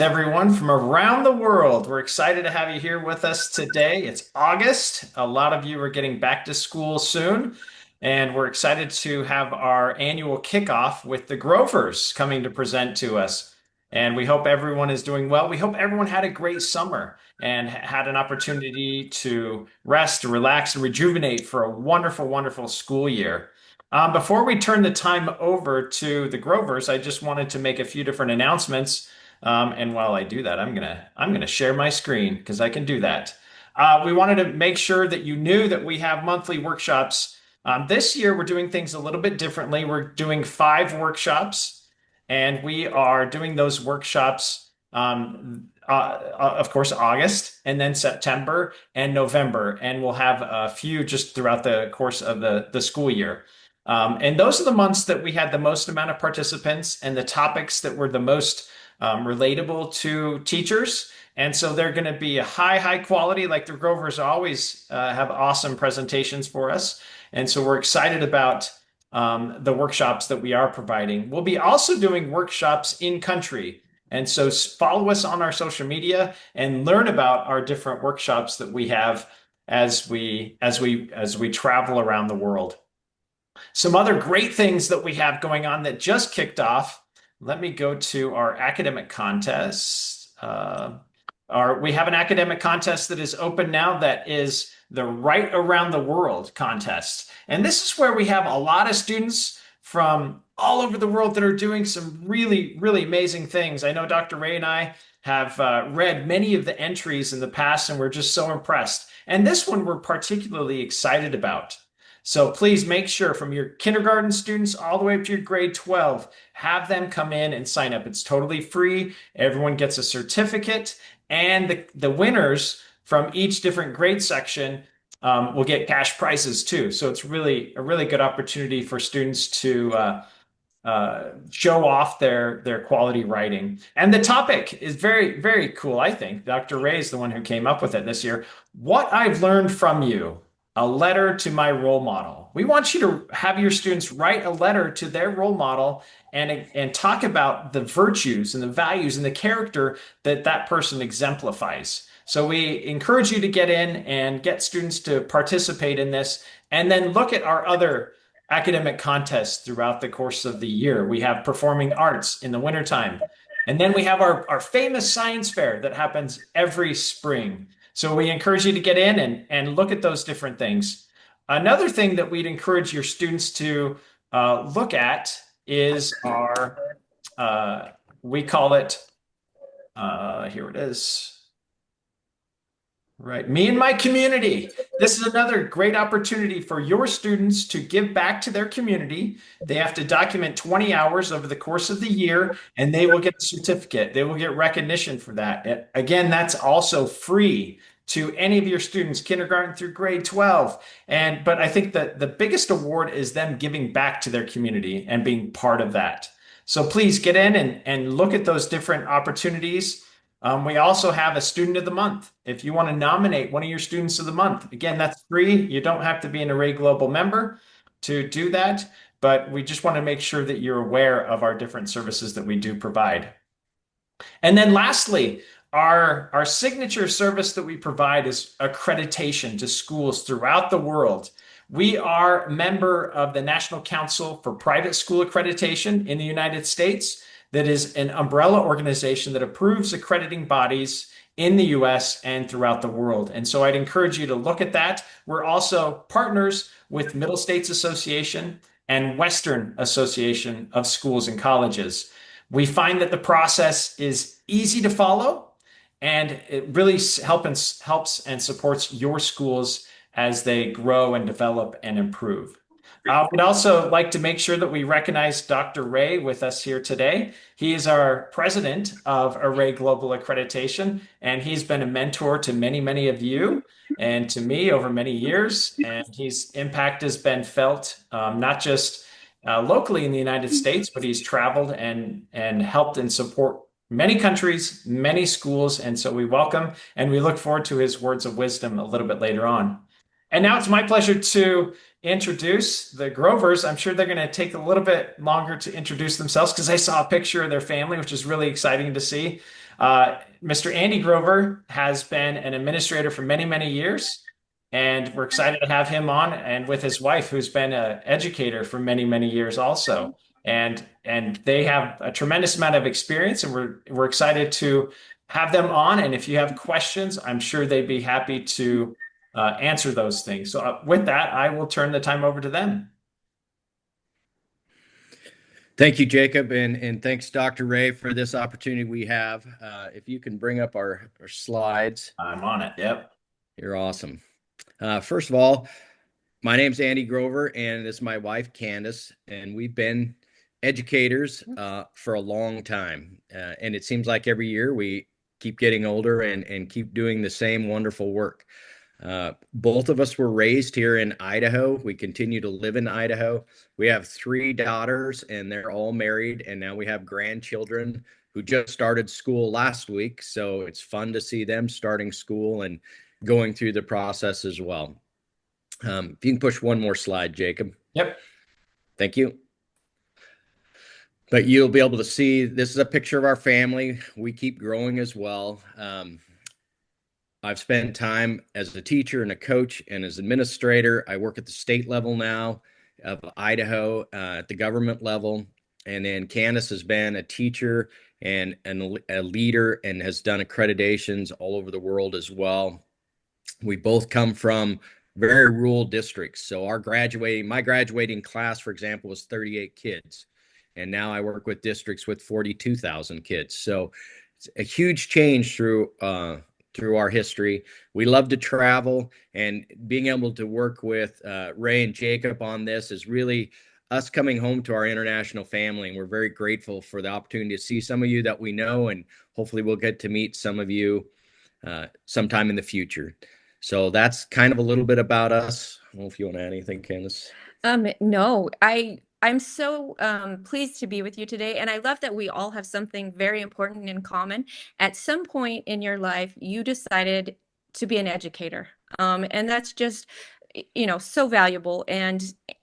Everyone from around the world. We're excited to have you here with us today. It's August. A lot of you are getting back to school soon, and we're excited to have our annual kickoff with the Grovers coming to present to us. And we hope everyone is doing well. We hope everyone had a great summer and had an opportunity to rest, relax, and rejuvenate for a wonderful, wonderful school year. Before we turn the time over to the Grovers, I just wanted to make a few different announcements. And while I do that, I'm gonna share my screen because I can do that. We wanted to make sure that you knew that we have monthly workshops. This year, we're doing things a little bit differently. We're doing 5 workshops, and we are doing those workshops, of course, August, and then September and November, and we'll have a few just throughout the course of the school year. And those are the months that we had the most amount of participants and the topics that were the most relatable to teachers. And so they're going to be a high quality, like the Grovers always have awesome presentations for us. And so we're excited about the workshops that we are providing. We'll be also doing workshops in country. And so follow us on our social media and learn about our different workshops that we have as we travel around the world. Some other great things that we have going on that just kicked off. Let me go to our academic contest. We have an academic contest that is open now that is the Right Around the World contest. And this is where we have a lot of students from all over the world that are doing some really, really amazing things. I know Dr. Ray and I have read many of the entries in the past, and we're just so impressed. And this one we're particularly excited about. So please make sure from your kindergarten students all the way up to your grade 12, have them come in and sign up. It's totally free. Everyone gets a certificate, and the winners from each different grade section will get cash prizes too. So it's really a really good opportunity for students to show off their quality writing. And the topic is very, very cool, I think. Dr. Ray is the one who came up with it this year. What I've learned from you. A letter to my role model. We want you to have your students write a letter to their role model and talk about the virtues and the values and the character that that person exemplifies. So we encourage you to get in and get students to participate in this, and then look at our other academic contests throughout the course of the year. We have performing arts in the wintertime. And then we have our famous science fair that happens every spring. So we encourage you to get in and look at those different things. Another thing that we'd encourage your students to look at is we call it, here it is. Right. Me and my community. This is another great opportunity for your students to give back to their community. They have to document 20 hours over the course of the year, and they will get a certificate. They will get recognition for that. Again, that's also free to any of your students, kindergarten through grade 12. But I think that the biggest award is them giving back to their community and being part of that. So please get in and look at those different opportunities. We also have a student of the month. If you want to nominate one of your students of the month, again, that's free. You don't have to be an Array Global member to do that, but we just want to make sure that you're aware of our different services that we do provide. And then lastly, our signature service that we provide is accreditation to schools throughout the world. We are a member of the National Council for Private School Accreditation in the United States. That is an umbrella organization that approves accrediting bodies in the US and throughout the world. And so I'd encourage you to look at that. We're also partners with Middle States Association and Western Association of Schools and Colleges. We find that the process is easy to follow, and it really helps and supports your schools as they grow and develop and improve. We'd also like to make sure that we recognize Dr. Ray with us here today. He is our president of Array Global Accreditation, and he's been a mentor to many, many of you and to me over many years. And his impact has been felt not just locally in the United States, but he's traveled and helped and support many countries, many schools. And so we welcome and we look forward to his words of wisdom a little bit later on. And now it's my pleasure to introduce the Grovers. I'm sure they're going to take a little bit longer to introduce themselves because I saw a picture of their family, which is really exciting to see. Mr. Andy Grover has been an administrator for many, many years, and we're excited to have him on, and with his wife, who's been an educator for many, many years also. And they have a tremendous amount of experience, and we're excited to have them on. And if you have questions, I'm sure they'd be happy to answer those things. So with that, I will turn the time over to them. Thank you, Jacob, and thanks, Dr. Ray, for this opportunity we have. If you can bring up our slides, I'm on it. Yep. you're awesome. First of all, my name's Andy Grover, and this is my wife, Candice, and we've been educators for a long time. And it seems like every year we keep getting older and keep doing the same wonderful work. Both of us were raised here in Idaho. We continue to live in Idaho. We have 3 daughters, and they're all married, and now we have grandchildren who just started school last week. So it's fun to see them starting school and going through the process as well. If you can push one more slide, Jacob. Yep. Thank you. But you'll be able to see this is a picture of our family. We keep growing as well. I've spent time as a teacher and a coach and as administrator. I work at the state level now of Idaho, at the government level. And then Candice has been a teacher and a leader and has done accreditations all over the world as well. We both come from very rural districts. So my graduating class, for example, was 38 kids. And now I work with districts with 42,000 kids. So it's a huge change through our history. We love to travel, and being able to work with Ray and Jacob on this is really us coming home to our international family. And we're very grateful for the opportunity to see some of you that we know, and hopefully we'll get to meet some of you sometime in the future. So that's kind of a little bit about us. I don't know if you want to add anything, Candice. No, I'm so pleased to be with you today, and I love that we all have something very important in common. At some point in your life, you decided to be an educator, and that's just, so valuable. And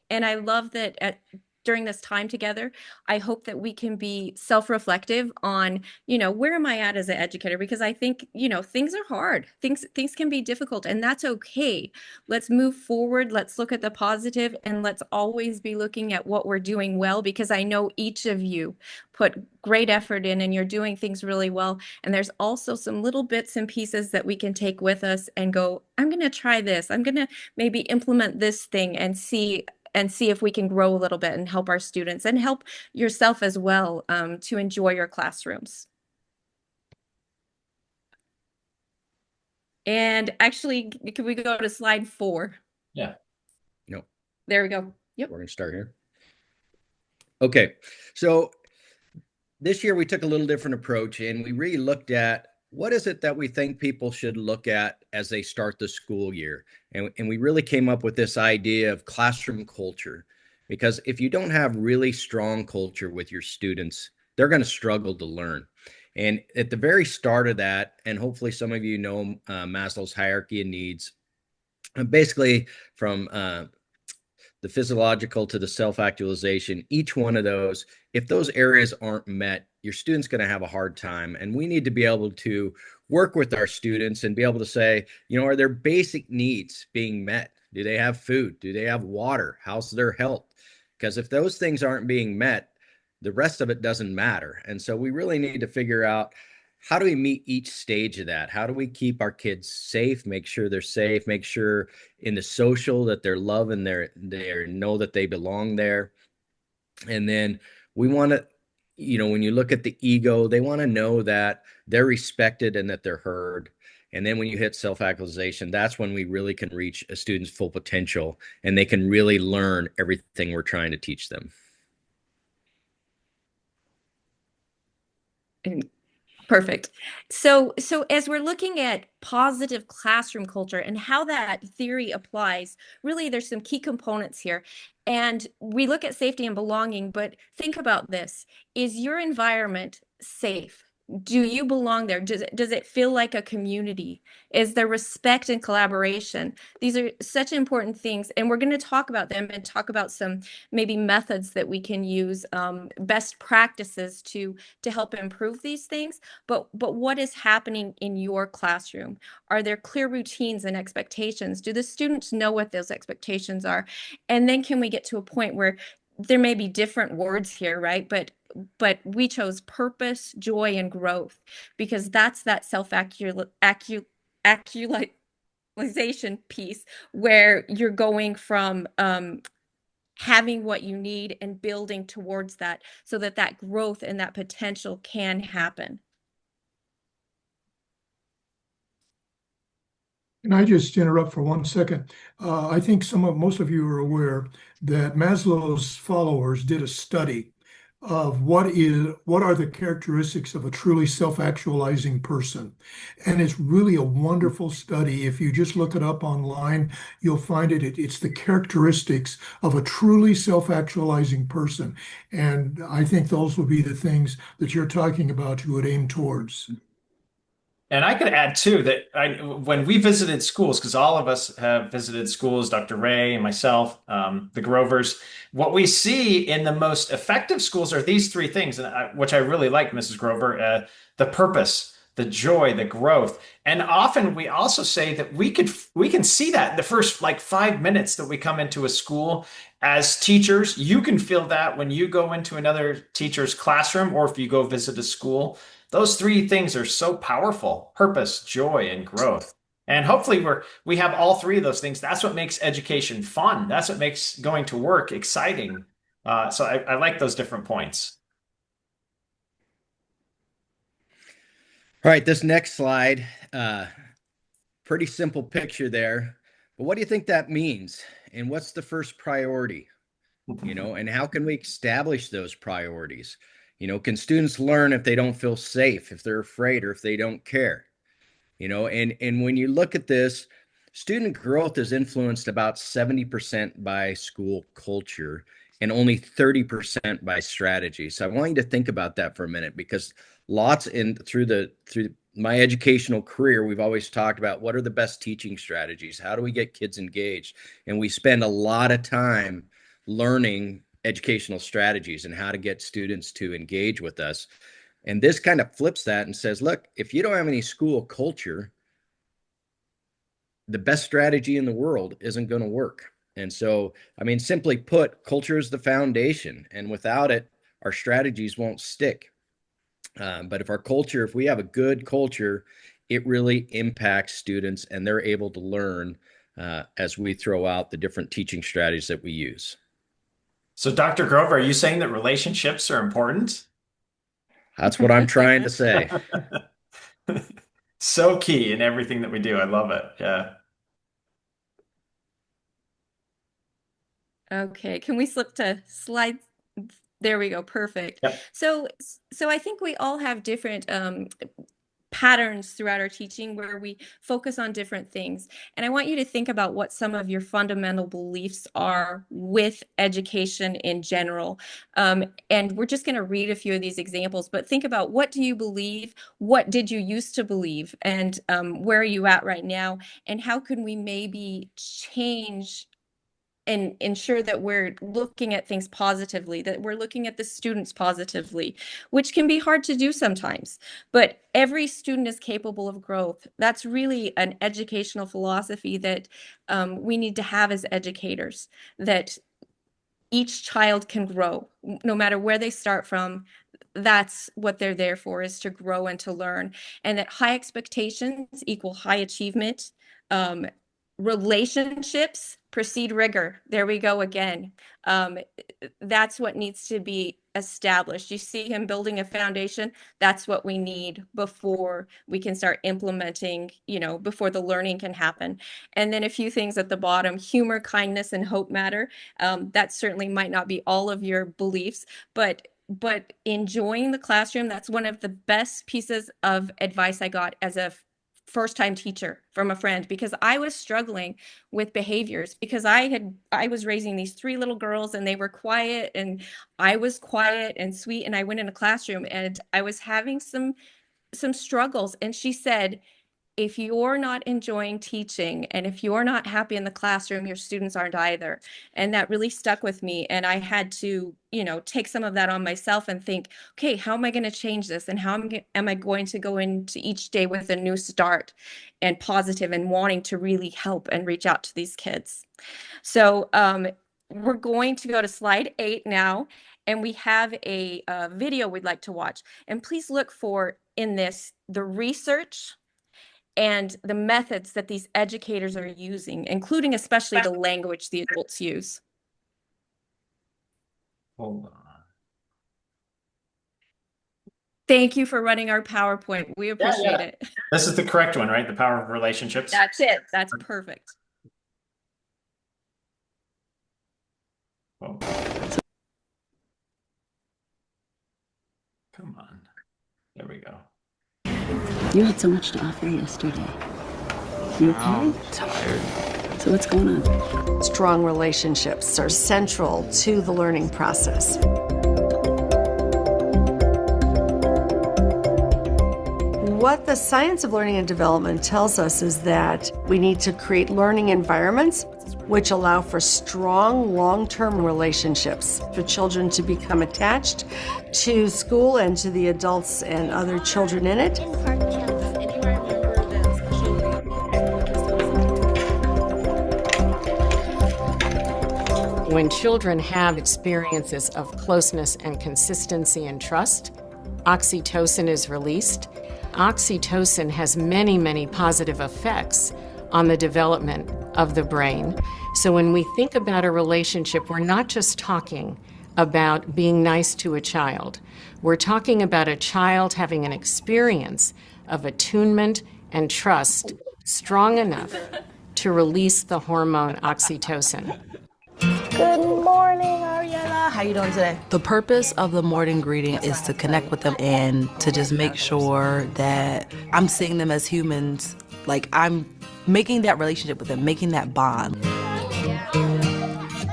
I love that during this time together, I hope that we can be self-reflective on, where am I at as an educator? Because I think, things are hard. Things can be difficult, and that's okay. Let's move forward. Let's look at the positive, and let's always be looking at what we're doing well, because I know each of you put great effort in and you're doing things really well. And there's also some little bits and pieces that we can take with us and go, I'm going to try this. I'm going to maybe implement this thing and see if we can grow a little bit and help our students and help yourself as well, to enjoy your classrooms. And actually, can we go to slide 4? Yeah. No. There we go. Yep. We're going to start here. Okay. So this year we took a little different approach, and we really looked at what is it that we think people should look at as they start the school year. And we really came up with this idea of classroom culture, because if you don't have really strong culture with your students, they're going to struggle to learn. And at the very start of that, and hopefully some of you know Maslow's hierarchy of needs, basically from the physiological to the self-actualization, each one of those, if those areas aren't met, your student's going to have a hard time. And we need to be able to work with our students and be able to say, are their basic needs being met? Do they have food? Do they have water? How's their health? Because if those things aren't being met, the rest of it doesn't matter. And so we really need to figure out, how do we meet each stage of that? How do we keep our kids safe, make sure they're safe, make sure in the social that they're loved and they know that they belong there? And then we want to, when you look at the ego, they want to know that they're respected and that they're heard. And then when you hit self-actualization, that's when we really can reach a student's full potential and they can really learn everything we're trying to teach them. Perfect. So as we're looking at positive classroom culture and how that theory applies, really there's some key components here. And we look at safety and belonging, but think about this. Is your environment safe? Do you belong there? Does it feel like a community? Is there respect and collaboration? These are such important things, and we're going to talk about them and talk about some maybe methods that we can use, best practices to help improve these things. But what is happening in your classroom? Are there clear routines and expectations? Do the students know what those expectations are? And then can we get to a point where there may be different words here, right? But we chose purpose, joy, and growth because that's that actualization piece where you're going from having what you need and building towards that so that that growth and that potential can happen. Can I just interrupt for 1 second? I think most of you are aware that Maslow's followers did a study of what are the characteristics of a truly self-actualizing person. And it's really a wonderful study. If you just look it up online, you'll find it's the characteristics of a truly self-actualizing person. And I think those would be the things that you're talking about you would aim towards. And I could add too that when we visited schools, because all of us have visited schools, Dr. Ray and myself, the Grovers, what we see in the most effective schools are these three things, which I really like, Mrs. Grover, the purpose, the joy, the growth. And often we also say that we can see that in the first like 5 minutes that we come into a school as teachers. You can feel that when you go into another teacher's classroom or if you go visit a school. Those three things are so powerful: purpose, joy, and growth. And hopefully we have all three of those things. That's what makes education fun. That's what makes going to work exciting. So I like those different points. All right, this next slide, pretty simple picture there. But what do you think that means? And what's the first priority? And how can we establish those priorities? Can students learn if they don't feel safe, if they're afraid, or if they don't care? And when you look at this, student growth is influenced about 70% by school culture and only 30% by strategy. So I want you to think about that for a minute, because through my educational career, we've always talked about what are the best teaching strategies? How do we get kids engaged? And we spend a lot of time learning educational strategies and how to get students to engage with us. And this kind of flips that and says, look, if you don't have any school culture, the best strategy in the world isn't going to work. And so, I mean, simply put, culture is the foundation. And without it, our strategies won't stick. But if we have a good culture, it really impacts students and they're able to learn as we throw out the different teaching strategies that we use. So, Dr. Grover, are you saying that relationships are important? That's what I'm trying to say. So key in everything that we do. I love it. Yeah. Okay, can we slip to slides? There we go. Perfect. Yep. So I think we all have different patterns throughout our teaching where we focus on different things. And I want you to think about what some of your fundamental beliefs are with education in general. And we're just going to read a few of these examples, but think about, what do you believe? What did you used to believe? And where are you at right now? And how can we maybe change and ensure that we're looking at things positively, that we're looking at the students positively, which can be hard to do sometimes. But every student is capable of growth. That's really an educational philosophy that we need to have as educators, that each child can grow no matter where they start from. That's what they're there for, is to grow and to learn. And that high expectations equal high achievement. Relationships precede rigor. There we go again. That's what needs to be established. You see him building a foundation. That's what we need before we can start implementing, before the learning can happen. And then a few things at the bottom: humor, kindness, and hope matter. That certainly might not be all of your beliefs, but enjoying the classroom, that's one of the best pieces of advice I got as a first-time teacher from a friend, because I was struggling with behaviors, because I was raising these three little girls and they were quiet and I was quiet and sweet, and I went in a classroom and I was having some some struggles. And she said, if you're not enjoying teaching and if you're not happy in the classroom, your students aren't either. And that really stuck with me. And I had to, take some of that on myself and think, okay, how am I going to change this? And how am I going to go into each day with a new start and positive and wanting to really help and reach out to these kids? So we're going to go to slide 8 now. And we have a video we'd like to watch. And please look for in this the research and the methods that these educators are using, including especially the language the adults use. Hold on. Thank you for running our PowerPoint. We appreciate it. This is the correct one, right? The power of relationships. That's it. That's perfect. Oh. Come on. There we go. You had so much to offer yesterday. You okay? I'm tired. So what's going on? Strong relationships are central to the learning process. What the science of learning and development tells us is that we need to create learning environments which allow for strong long-term relationships for children to become attached to school and to the adults and other children in it. When children have experiences of closeness and consistency and trust, oxytocin is released. Oxytocin has many, many positive effects on the development of the brain. So when we think about a relationship, we're not just talking about being nice to a child. We're talking about a child having an experience of attunement and trust strong enough to release the hormone oxytocin. Good morning, Ariella. How you doing today? The purpose of the morning greeting is to connect with them and to just make sure that I'm seeing them as humans. Like I'm making that relationship with them, making that bond.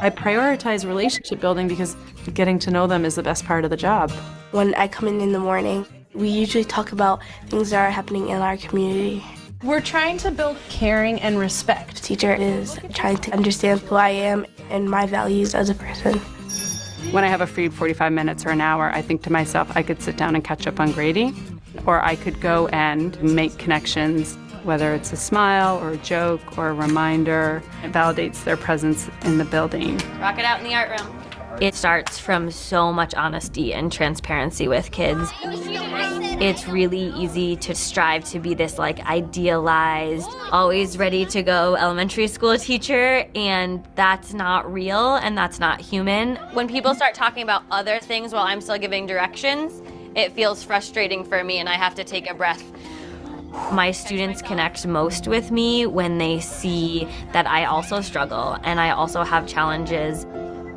I prioritize relationship building because getting to know them is the best part of the job. When I come in the morning, we usually talk about things that are happening in our community. We're trying to build caring and respect. The teacher is trying to understand who I am and my values as a person. When I have a free 45 minutes or an hour, I think to myself, I could sit down and catch up on grading, or I could go and make connections, whether it's a smile or a joke or a reminder. It validates their presence in the building. Rock it out in the art room. It starts from so much honesty and transparency with kids. It's really easy to strive to be this idealized, always ready to go elementary school teacher, and that's not real and that's not human. When people start talking about other things while I'm still giving directions, it feels frustrating for me and I have to take a breath. My students connect most with me when they see that I also struggle and I also have challenges.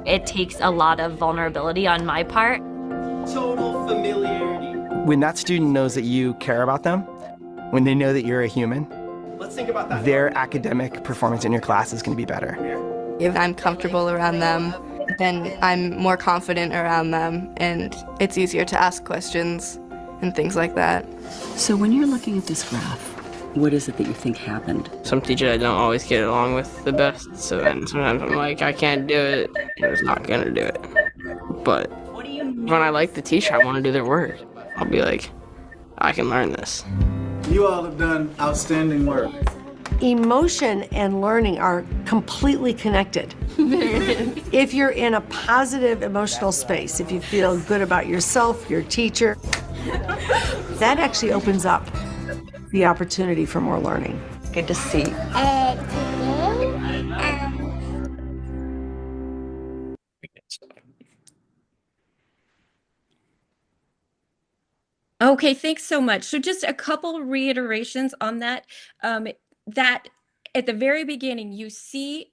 It takes a lot of vulnerability on my part. Total familiarity. When that student knows that you care about them, when they know that you're a human, let's think about that. Their academic performance in your class is going to be better. If I'm comfortable around them, then I'm more confident around them, and it's easier to ask questions and things like that. So when you're looking at this graph, what is it that you think happened? Some teachers I don't always get along with the best, so then sometimes I'm like, I can't do it, I'm just not gonna do it. But when I like the teacher, I want to do their work. I'll be like, I can learn this. You all have done outstanding work. Emotion and learning are completely connected. If you're in a positive emotional space, if you feel good about yourself, your teacher, that actually opens up the opportunity for more learning. Good to see. Okay, thanks so much. So just a couple reiterations on that. That at the very beginning, you see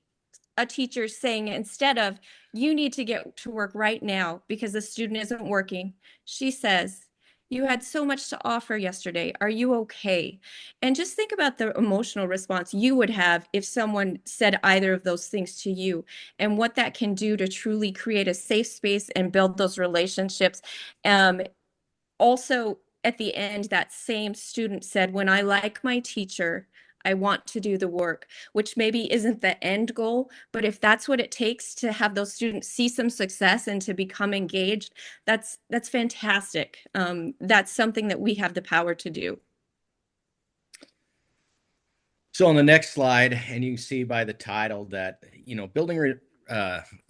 a teacher saying, instead of, you need to get to work right now because the student isn't working, she says, you had so much to offer yesterday. Are you okay? And just think about the emotional response you would have if someone said either of those things to you, and what that can do to truly create a safe space and build those relationships. Also, at the end, that same student said, when I like my teacher, I want to do the work, which maybe isn't the end goal, but if that's what it takes to have those students see some success and to become engaged, that's fantastic. That's something that we have the power to do. So on the next slide, and you can see by the title that, building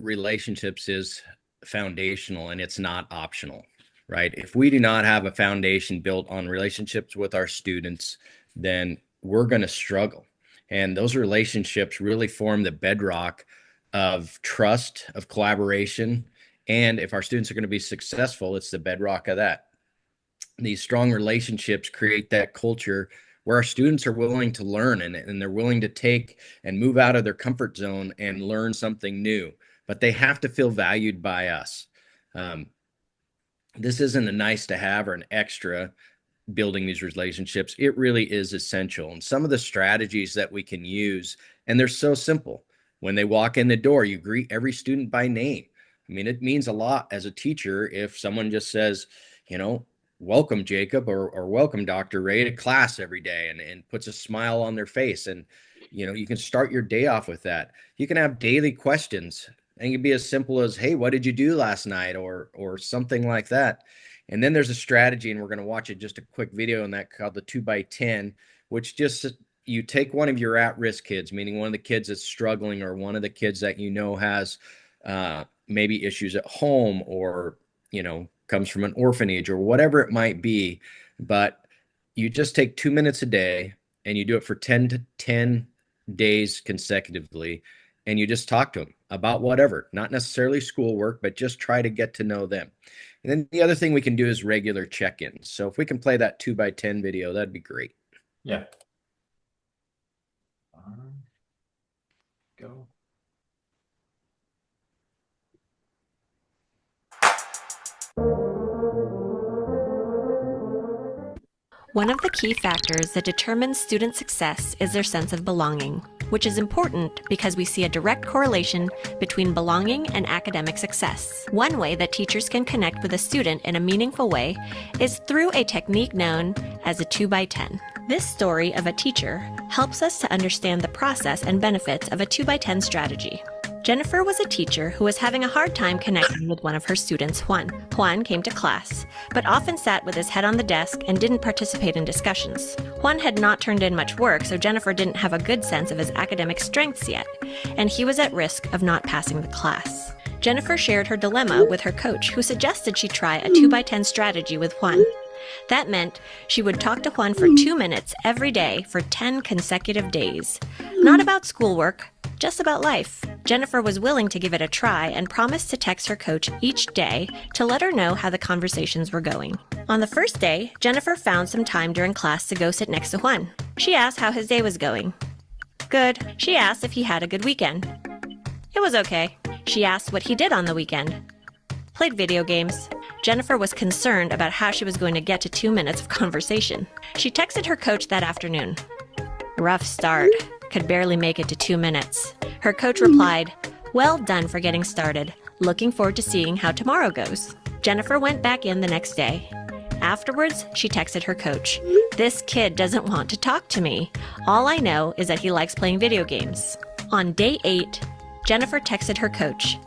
relationships is foundational and it's not optional, right? If we do not have a foundation built on relationships with our students, then we're going to struggle. And those relationships really form the bedrock of trust, of collaboration. And if our students are going to be successful, it's the bedrock of that. These strong relationships create that culture where our students are willing to learn and they're willing to take and move out of their comfort zone and learn something new. But they have to feel valued by us. This isn't a nice to have or an extra. Building these relationships, it really is essential. And some of the strategies that we can use, and they're so simple. When they walk in the door, you greet every student by name. I mean, it means a lot as a teacher if someone just says, welcome Jacob or welcome Dr. Ray to class every day and puts a smile on their face. And, you can start your day off with that. You can have daily questions. And it can be as simple as, hey, what did you do last night? Or something like that. And then there's a strategy, and we're going to watch just a quick video on that called the 2x10, which just you take one of your at-risk kids, meaning one of the kids that's struggling or one of the kids that has maybe issues at home or, comes from an orphanage or whatever it might be. But you just take 2 minutes a day and you do it for 10 days consecutively. And you just talk to them about whatever, not necessarily schoolwork, but just try to get to know them. And then the other thing we can do is regular check-ins. So if we can play that 2x10 video, that'd be great. Yeah. Go. One of the key factors that determines student success is their sense of belonging, which is important because we see a direct correlation between belonging and academic success. One way that teachers can connect with a student in a meaningful way is through a technique known as a 2x10. This story of a teacher helps us to understand the process and benefits of a 2x10 strategy. Jennifer was a teacher who was having a hard time connecting with one of her students, Juan. Juan came to class, but often sat with his head on the desk and didn't participate in discussions. Juan had not turned in much work, so Jennifer didn't have a good sense of his academic strengths yet, and he was at risk of not passing the class. Jennifer shared her dilemma with her coach, who suggested she try a 2x10 strategy with Juan. That meant she would talk to Juan for 2 minutes every day for 10 consecutive days. Not about schoolwork, just about life. Jennifer was willing to give it a try and promised to text her coach each day to let her know how the conversations were going. On the first day, Jennifer found some time during class to go sit next to Juan. She asked how his day was going. Good. She asked if he had a good weekend. It was okay. She asked what he did on the weekend. Played video games. Jennifer was concerned about how she was going to get to 2 minutes of conversation. She texted her coach that afternoon. Rough start. Could barely make it to 2 minutes. Her coach replied, "Well done for getting started. Looking forward to seeing how tomorrow goes." Jennifer went back in the next day. Afterwards, she texted her coach, "This kid doesn't want to talk to me. All I know is that he likes playing video games." On day 8, Jennifer texted her coach,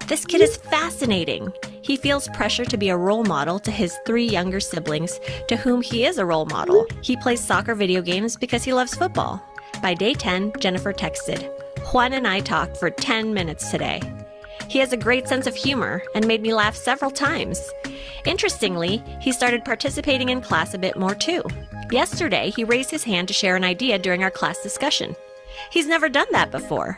"This kid is fascinating. He feels pressure to be a role model to his 3 younger siblings, to whom he is a role model. He plays soccer video games because he loves football." By day 10, Jennifer texted, "Juan and I talked for 10 minutes today. He has a great sense of humor and made me laugh several times. Interestingly, he started participating in class a bit more too. Yesterday, he raised his hand to share an idea during our class discussion. He's never done that before."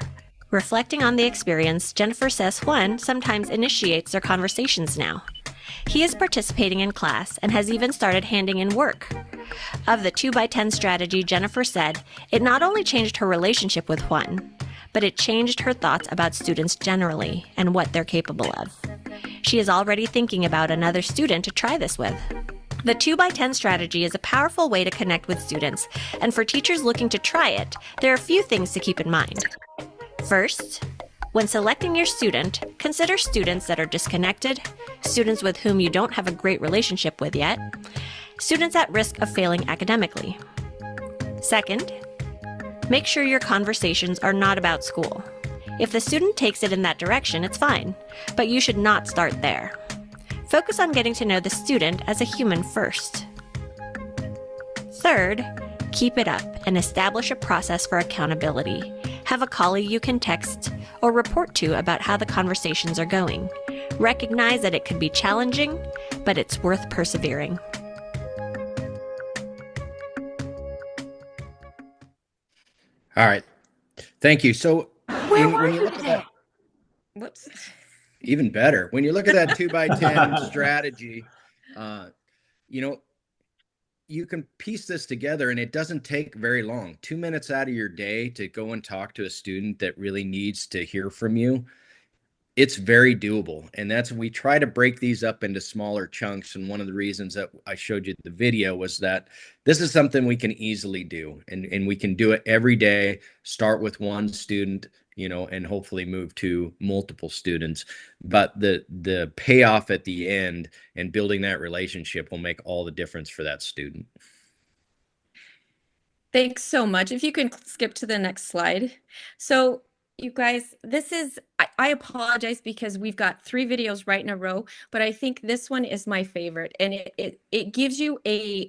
Reflecting on the experience, Jennifer says Juan sometimes initiates their conversations now. He is participating in class and has even started handing in work. Of the 2x10 strategy, Jennifer said it not only changed her relationship with Juan, but it changed her thoughts about students generally and what they're capable of. She is already thinking about another student to try this with. The 2x10 strategy is a powerful way to connect with students, and for teachers looking to try it, there are a few things to keep in mind. First, when selecting your student, consider students that are disconnected, students with whom you don't have a great relationship with yet, students at risk of failing academically. Second, make sure your conversations are not about school. If the student takes it in that direction, it's fine, but you should not start there. Focus on getting to know the student as a human first. Third, keep it up and establish a process for accountability. Have a colleague you can text or report to about how the conversations are going. Recognize that it could be challenging, but it's worth persevering. All right. Thank you. So when you look at that, Whoops. even better, when you look at that 2x10 strategy, you know, you can piece this together and it doesn't take very long. 2 minutes out of your day to go and talk to a student that really needs to hear from you. It's very doable. And we try to break these up into smaller chunks. And one of the reasons that I showed you the video was that this is something we can easily do. And we can do it every day, start with one student, you know, and hopefully move to multiple students. But the payoff at the end and building that relationship will make all the difference for that student. Thanks so much. If you can skip to the next slide. So you guys, I apologize because we've got 3 videos right in a row, but I think this one is my favorite. And it gives you a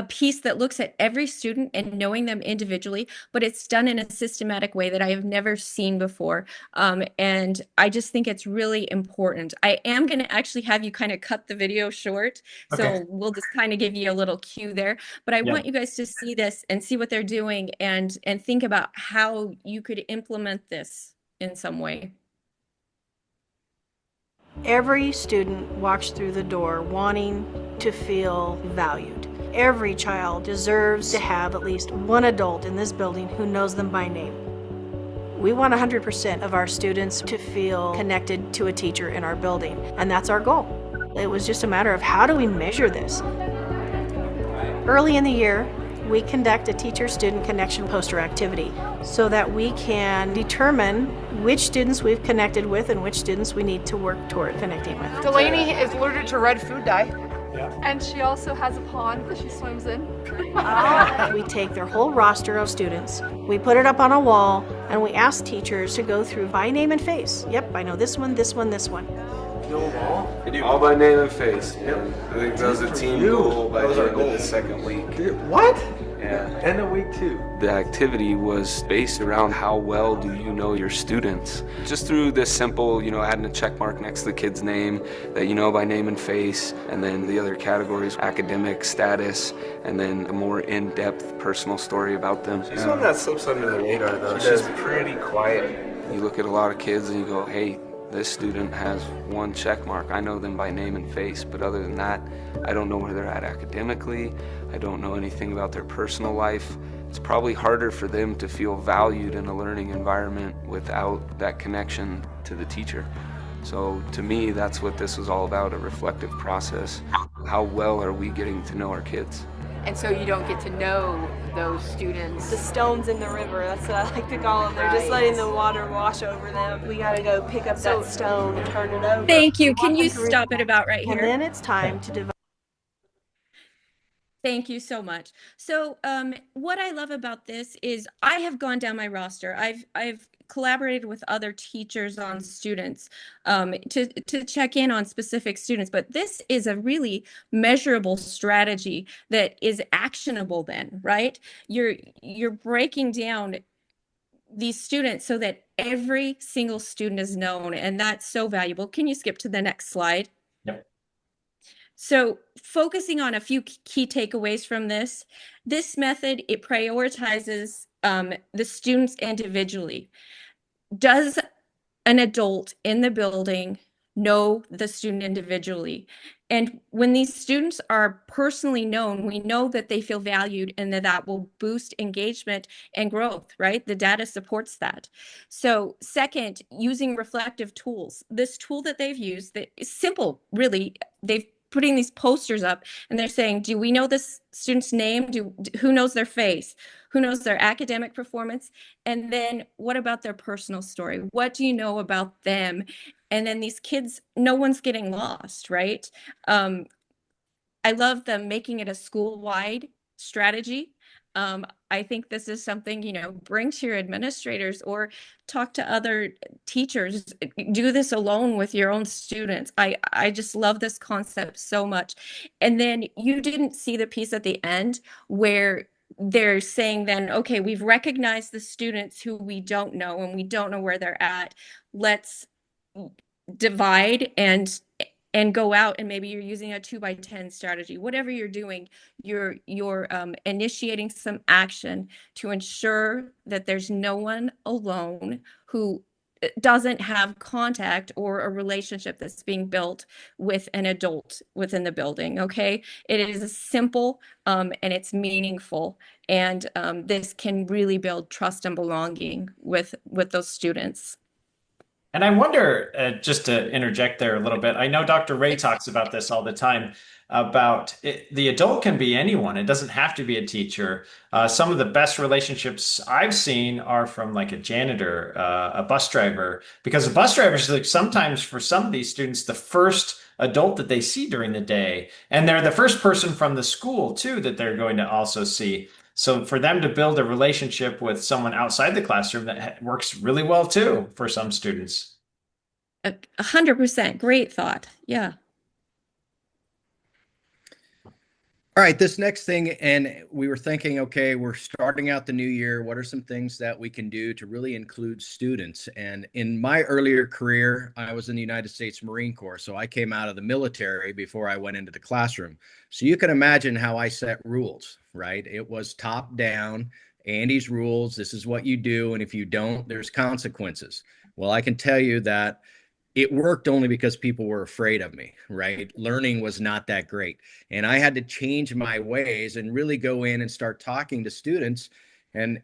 piece that looks at every student and knowing them individually, but it's done in a systematic way that I have never seen before. And I just think it's really important. I am going to actually have you kind of cut the video short. Okay. So we'll just kind of give you a little cue there. But I want you guys to see this and see what they're doing and think about how you could implement this in some way. Every student walks through the door wanting to feel valued. Every child deserves to have at least one adult in this building who knows them by name. We want 100% of our students to feel connected to a teacher in our building, and that's our goal. It was just a matter of how do we measure this? Early in the year, we conduct a teacher-student connection poster activity so that we can determine which students we've connected with and which students we need to work toward connecting with. Delaney is allergic to red food dye. Yeah. And she also has a pond that she swims in. We take their whole roster of students, we put it up on a wall, and we ask teachers to go through by name and face. Yep, I know this one, this one, this one. All by name and face. Yep. I think that was a team goal by the end of the second week. What? Yeah. And a week 2. The activity was based around how well do you know your students. Just through this simple, adding a check mark next to the kid's name that you know by name and face, and then the other categories, academic status, and then a more in-depth personal story about them. She's one that slips under the radar though. She's pretty quiet. You look at a lot of kids and you go, hey, this student has one check mark. I know them by name and face, but other than that, I don't know where they're at academically. I don't know anything about their personal life. It's probably harder for them to feel valued in a learning environment without that connection to the teacher. So to me, that's what this was all about, a reflective process. How well are we getting to know our kids? And so you don't get to know those students. The stones in the river, that's what I like to call them. They're just letting the water wash over them. We gotta go pick up that stone and turn it over. Thank you. Can you stop it about right here? And then it's time to develop. Thank you so much. So what I love about this is I have gone down my roster. I've collaborated with other teachers on students to check in on specific students, but this is a really measurable strategy that is actionable then, right? You're breaking down these students so that every single student is known, and that's so valuable. Can you skip to the next slide? Yep. So focusing on a few key takeaways from this method, it prioritizes the students individually. Does an adult in the building know the student individually? And when these students are personally known, we know that they feel valued and that will boost engagement and growth, right? The data supports that. So second, using reflective tools. This tool that they've used that is simple, really. They've putting these posters up and they're saying, do we know this student's name? Who knows their face? Who knows their academic performance? And then what about their personal story? What do you know about them? And then these kids, no one's getting lost, right? I love them making it a school-wide strategy. I think this is something, bring to your administrators or talk to other teachers. Do this alone with your own students. I just love this concept so much. And then you didn't see the piece at the end where they're saying then, okay, we've recognized the students who we don't know and we don't know where they're at. Let's divide and go out, and maybe you're using a 2x10 strategy. Whatever you're doing, you're initiating some action to ensure that there's no one alone who doesn't have contact or a relationship that's being built with an adult within the building. Okay, it is simple, and it's meaningful, and this can really build trust and belonging with those students. And I wonder, just to interject there a little bit, I know Dr. Ray talks about this all the time about the adult can be anyone. It doesn't have to be a teacher. Some of the best relationships I've seen are from like a janitor, a bus driver, because a bus driver is like sometimes for some of these students, the first adult that they see during the day. And they're the first person from the school too that they're going to also see. So for them to build a relationship with someone outside the classroom, that works really well too for some students. 100%. Great thought. Yeah. All right, this next thing, and we were thinking, okay, we're starting out the new year. What are some things that we can do to really include students? And in my earlier career, I was in the United States Marine Corps. So I came out of the military before I went into the classroom. So you can imagine how I set rules, right? It was top down. Andy's rules, this is what you do. And if you don't, there's consequences. Well, I can tell you that it worked only because people were afraid of me, right? Learning was not that great. And I had to change my ways and really go in and start talking to students. And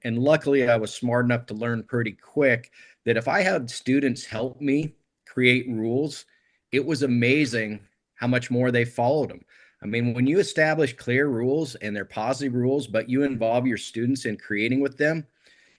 luckily I was smart enough to learn pretty quick that if I had students help me create rules, it was amazing how much more they followed them. I mean, when you establish clear rules and they're positive rules, but you involve your students in creating with them,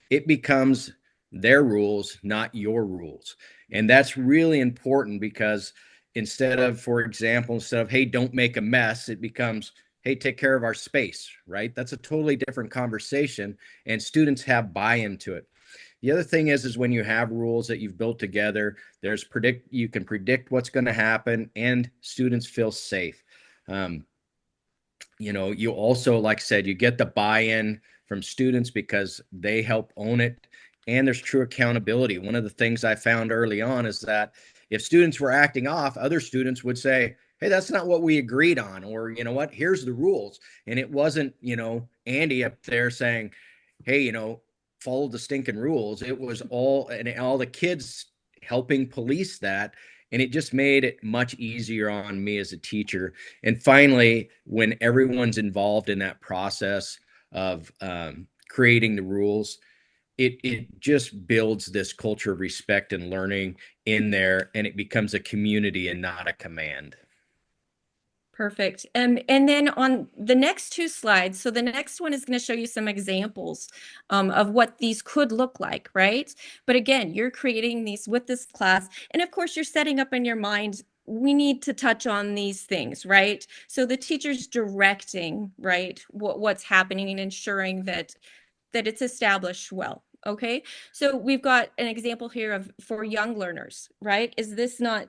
it becomes their rules, not your rules. And that's really important because for example, instead of, hey, don't make a mess, it becomes, hey, take care of our space, right? That's a totally different conversation, and students have buy-in to it. The other thing is when you have rules that you've built together, you can predict what's going to happen, and students feel safe. You also, like I said, you get the buy-in from students because they help own it, and there's true accountability. One of the things I found early on is that if students were acting off, other students would say, hey, that's not what we agreed on, or you know what, here's the rules. And it wasn't, Andy up there saying, hey, follow the stinking rules. It was all the kids helping police that. And it just made it much easier on me as a teacher. And finally, when everyone's involved in that process of creating the rules, it just builds this culture of respect and learning in there, and it becomes a community and not a command. Perfect. And then on the next two slides, so the next one is going to show you some examples of what these could look like, right? But again, you're creating these with this class. And of course, you're setting up in your mind, we need to touch on these things, right? So the teacher's directing, right, what's happening and ensuring that it's established well. Okay, so we've got an example here for young learners, right? Is this not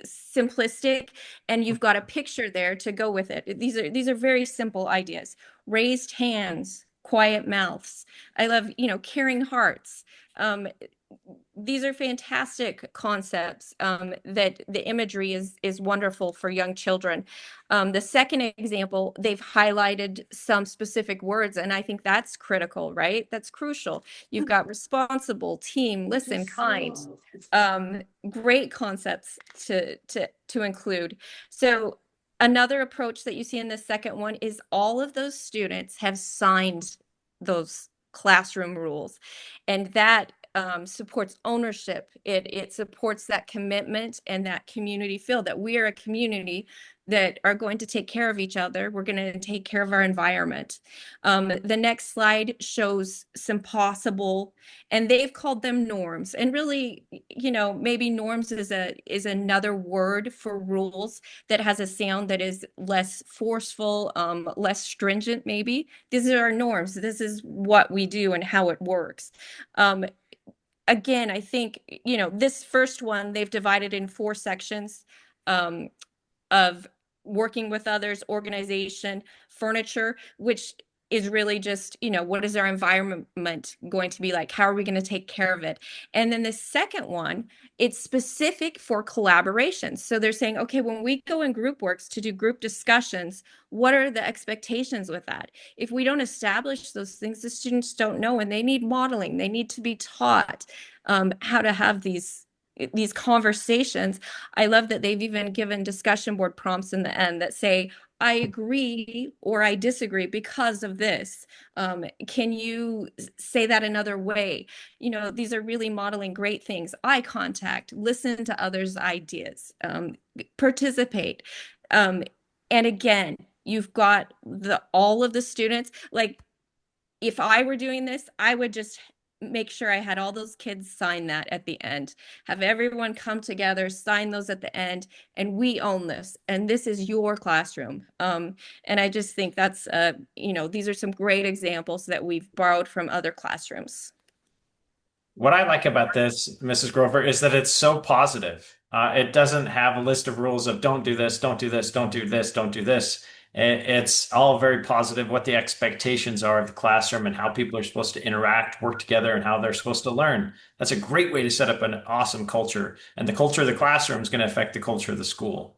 simplistic? And you've got a picture there to go with it. These are very simple ideas. Raised hands, quiet mouths. I love, caring hearts. These are fantastic concepts that the imagery is wonderful for young children. The second example, they've highlighted some specific words, and I think that's critical, right? That's crucial. You've got responsible, team, listen, kind. Great concepts to include. So another approach that you see in the second one is all of those students have signed those classroom rules, and that supports ownership. It supports that commitment and that community feel that we are a community that are going to take care of each other. We're going to take care of our environment. The next slide shows some possible, and they've called them norms. And really, maybe norms is another word for rules that has a sound that is less forceful, less stringent, maybe. These are our norms. This is what we do and how it works. Again, I think, this first one, they've divided in 4 sections of working with others, organization, furniture, which is really just, what is our environment going to be like? How are we going to take care of it? And then the second one, it's specific for collaboration. So they're saying, okay, when we go in group works to do group discussions, what are the expectations with that? If we don't establish those things, the students don't know, and they need modeling. They need to be taught how to have these conversations. I love that they've even given discussion board prompts in the end that say, I agree or I disagree because of this. Can you say that another way? These are really modeling great things. Eye contact, listen to others' ideas, participate. And again, you've got all of the students. Like, if I were doing this, I would just make sure I had all those kids sign that at the end, have everyone come together, sign those at the end, and we own this, and this is your classroom. And I just think that's, these are some great examples that we've borrowed from other classrooms. What I like about this, Mrs. Grover, is that it's so positive. It doesn't have a list of rules of don't do this, don't do this, don't do this, don't do this. It's all very positive, what the expectations are of the classroom and how people are supposed to interact, work together, and how they're supposed to learn. That's a great way to set up an awesome culture. And the culture of the classroom is going to affect the culture of the school.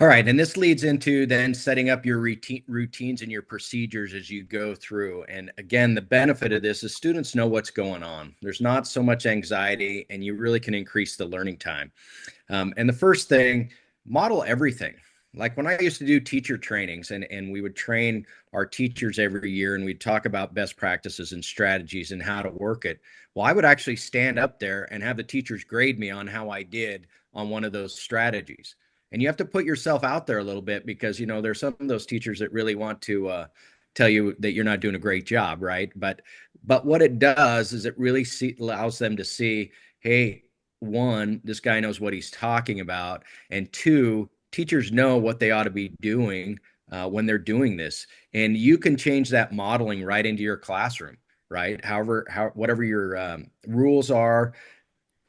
All right, and this leads into then setting up your routines and your procedures as you go through. And again, the benefit of this is students know what's going on. There's not so much anxiety, and you really can increase the learning time. And the first thing, model everything. Like when I used to do teacher trainings, and we would train our teachers every year, and we'd talk about best practices and strategies and how to work it. Well, I would actually stand up there and have the teachers grade me on how I did on one of those strategies. And you have to put yourself out there a little bit, because, there's some of those teachers that really want to tell you that you're not doing a great job, right? But what it does is it really allows them to see, hey, 1, this guy knows what he's talking about, and 2, teachers know what they ought to be doing when they're doing this. And you can change that modeling right into your classroom, right? Whatever your rules are,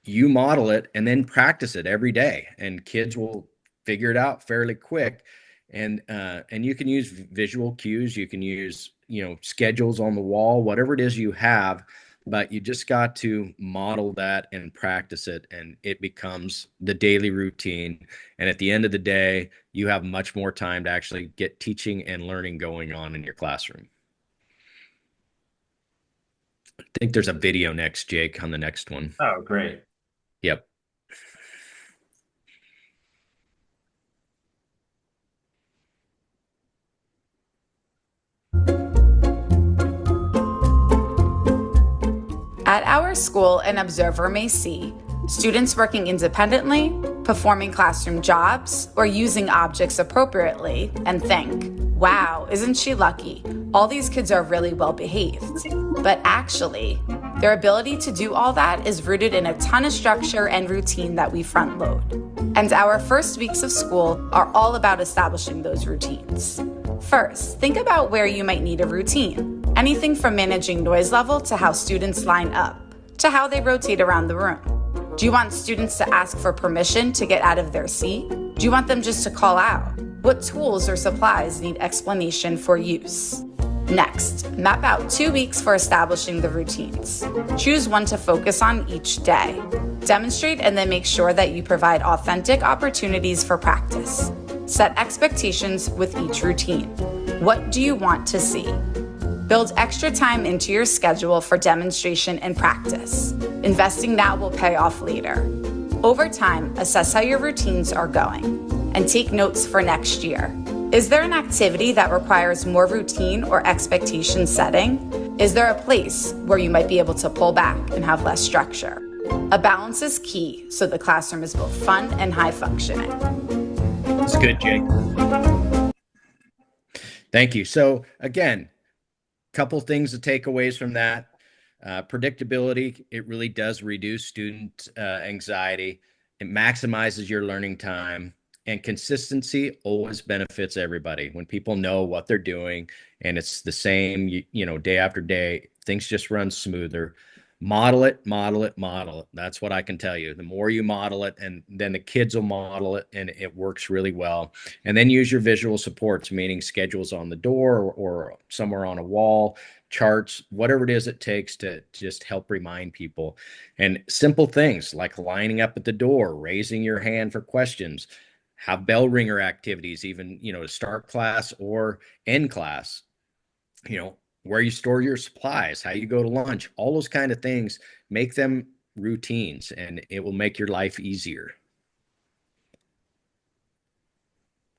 you model it and then practice it every day, and kids will figure it out fairly quick. And you can use visual cues, you can use, schedules on the wall, whatever it is you have, but you just got to model that and practice it, and it becomes the daily routine. And at the end of the day, you have much more time to actually get teaching and learning going on in your classroom. I think there's a video next, Jake, on the next one. Oh, great. Yep. At our school, an observer may see students working independently, performing classroom jobs, or using objects appropriately, and think, wow, isn't she lucky? All these kids are really well behaved. But actually, their ability to do all that is rooted in a ton of structure and routine that we front load. And our first weeks of school are all about establishing those routines. First, think about where you might need a routine. Anything from managing noise level to how students line up, to how they rotate around the room. Do you want students to ask for permission to get out of their seat? Do you want them just to call out? What tools or supplies need explanation for use? Next, map out 2 weeks for establishing the routines. Choose one to focus on each day. Demonstrate and then make sure that you provide authentic opportunities for practice. Set expectations with each routine. What do you want to see? Build extra time into your schedule for demonstration and practice. Investing now will pay off later. Over time, assess how your routines are going and take notes for next year. Is there an activity that requires more routine or expectation setting? Is there a place where you might be able to pull back and have less structure? A balance is key so the classroom is both fun and high functioning. That's good, Jay. Thank you. So again, couple things to takeaways from that. Predictability, it really does reduce student anxiety. It maximizes your learning time. And consistency always benefits everybody. When people know what they're doing and it's the same, day after day, things just run smoother. Model it, model it, model it. That's what I can tell you. The more you model it, and then the kids will model it, and it works really well. And then use your visual supports, meaning schedules on the door or somewhere on a wall, charts, whatever it is it takes to just help remind people. And simple things like lining up at the door, raising your hand for questions, have bell ringer activities, even, to start class or end class, where you store your supplies, how you go to lunch, all those kind of things, make them routines, and it will make your life easier.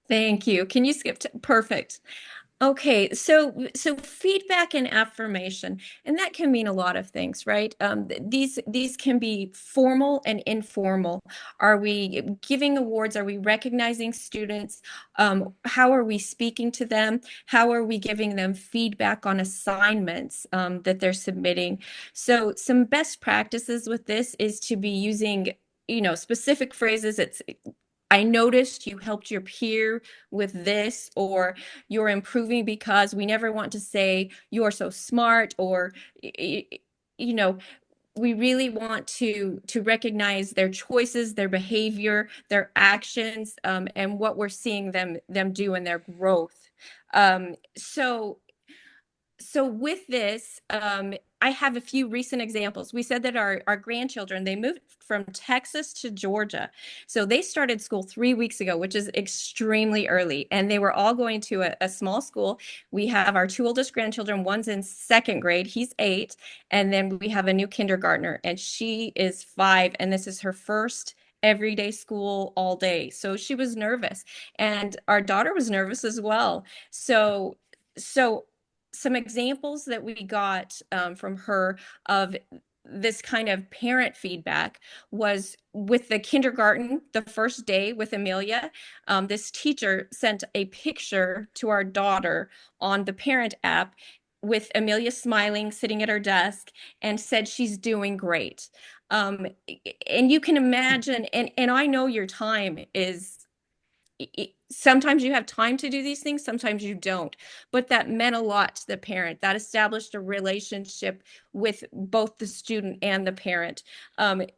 Thank you. Can you skip to perfect? Okay, so feedback and affirmation, and that can mean a lot of things, right? These can be formal and informal. Are we giving awards? Are we recognizing students? How are we speaking to them? How are we giving them feedback on assignments that they're submitting? So some best practices with this is to be using, specific phrases. I noticed you helped your peer with this, or you're improving because we never want to say you're so smart, or we really want to recognize their choices, their behavior, their actions, and what we're seeing them do in their growth. So with this, I have a few recent examples. We said that our grandchildren, they moved from Texas to Georgia. So they started school 3 weeks ago, which is extremely early. And they were all going to a small school. We have our two oldest grandchildren. One's in second grade. He's 8. And then we have a new kindergartner, and she is 5. And this is her first everyday school all day. So she was nervous. And our daughter was nervous as well. So some examples that we got from her of this kind of parent feedback was with the kindergarten, the first day with Amelia. This teacher sent a picture to our daughter on the parent app with Amelia smiling, sitting at her desk, and said she's doing great. And you can imagine, and I know your time is, sometimes you have time to do these things, sometimes you don't, but that meant a lot to the parent. That established a relationship with both the student and the parent.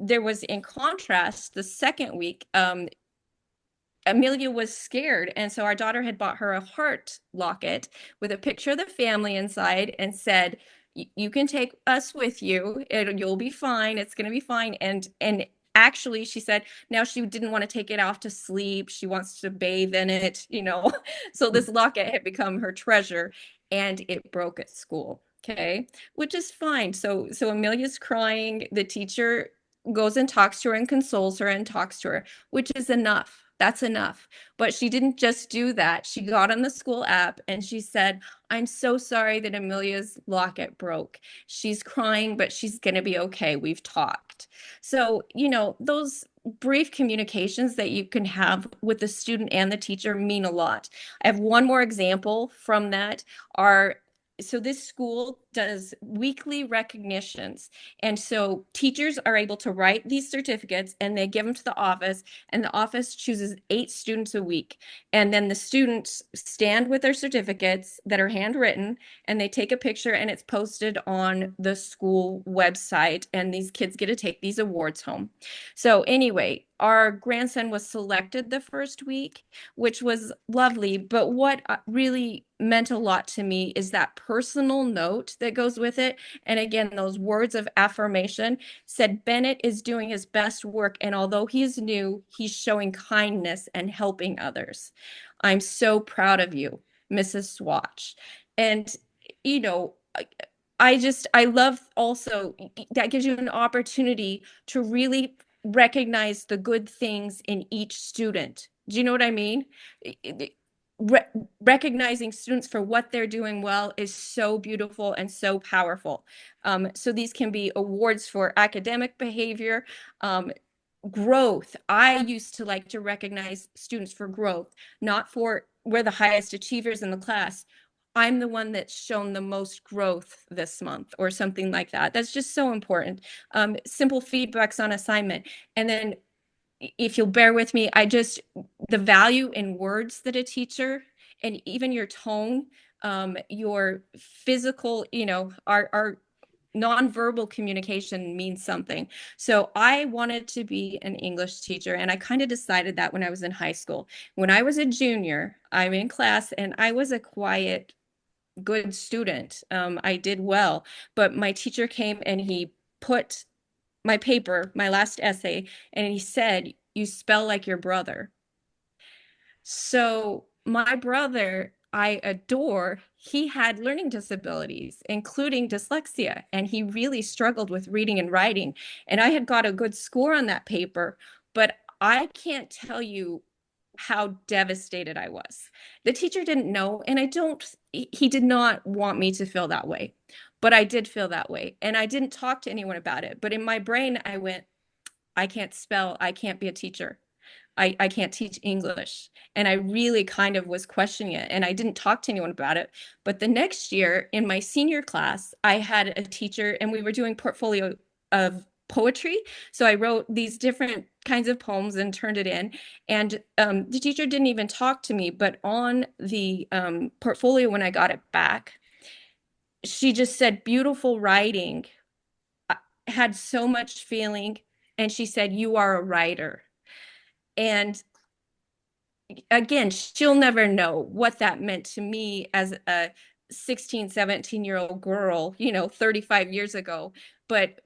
There was, in contrast, the second week, Amelia was scared, and so our daughter had bought her a heart locket with a picture of the family inside and said, you can take us with you, you'll be fine, it's going to be fine. And actually, she said now she didn't want to take it off to sleep, she wants to bathe in it. So this locket had become her treasure, and it broke at school. Okay, which is fine. So Amelia's crying, the teacher goes and talks to her and consoles her and talks to her, which is enough. That's enough. But she didn't just do that. She got on the school app and she said, I'm so sorry that Amelia's locket broke. She's crying, but she's going to be okay. We've talked. So, those brief communications that you can have with the student and the teacher mean a lot. I have one more example from that. So this school does weekly recognitions. And so teachers are able to write these certificates and they give them to the office, and the office chooses 8 students a week. And then the students stand with their certificates that are handwritten, and they take a picture, and it's posted on the school website, and these kids get to take these awards home. So anyway, our grandson was selected the first week, which was lovely. But what really meant a lot to me is that personal note that goes with it. And again, those words of affirmation said, Bennett is doing his best work. And although he's new, he's showing kindness and helping others. I'm so proud of you, Mrs. Swatch. And, I love also that gives you an opportunity to really recognize the good things in each student. Do you know what I mean? re recognizing students for what they're doing well is so beautiful and so powerful. So these can be awards for academic behavior, growth. I used to like to recognize students for growth, not for we're the highest achievers in the class. I'm the one that's shown the most growth this month or something like that. That's just so important. Simple feedbacks on assignment. And then if you'll bear with me, the value in words that a teacher and even your tone, your physical, our nonverbal communication means something. So I wanted to be an English teacher, and I kind of decided that when I was in high school. When I was a junior, I'm in class, and I was a quiet, good student. I did well, but my teacher came and he put my paper, my last essay, and he said, "You spell like your brother." So my brother, I adore, he had learning disabilities, including dyslexia, and he really struggled with reading and writing. And I had got a good score on that paper, but I can't tell you how devastated I was. The teacher didn't know, and he did not want me to feel that way, but I did feel that way. And I didn't talk to anyone about it. But in my brain, I went, I can't spell, I can't be a teacher. I can't teach English. And I really kind of was questioning it. And I didn't talk to anyone about it. But the next year in my senior class, I had a teacher and we were doing portfolio of poetry. So I wrote these different kinds of poems and turned it in. And the teacher didn't even talk to me. But on the portfolio, when I got it back, she just said, "Beautiful writing, had so much feeling." And she said, "You are a writer." And again, she'll never know what that meant to me as a 16, 17-year-old girl, 35 years ago. But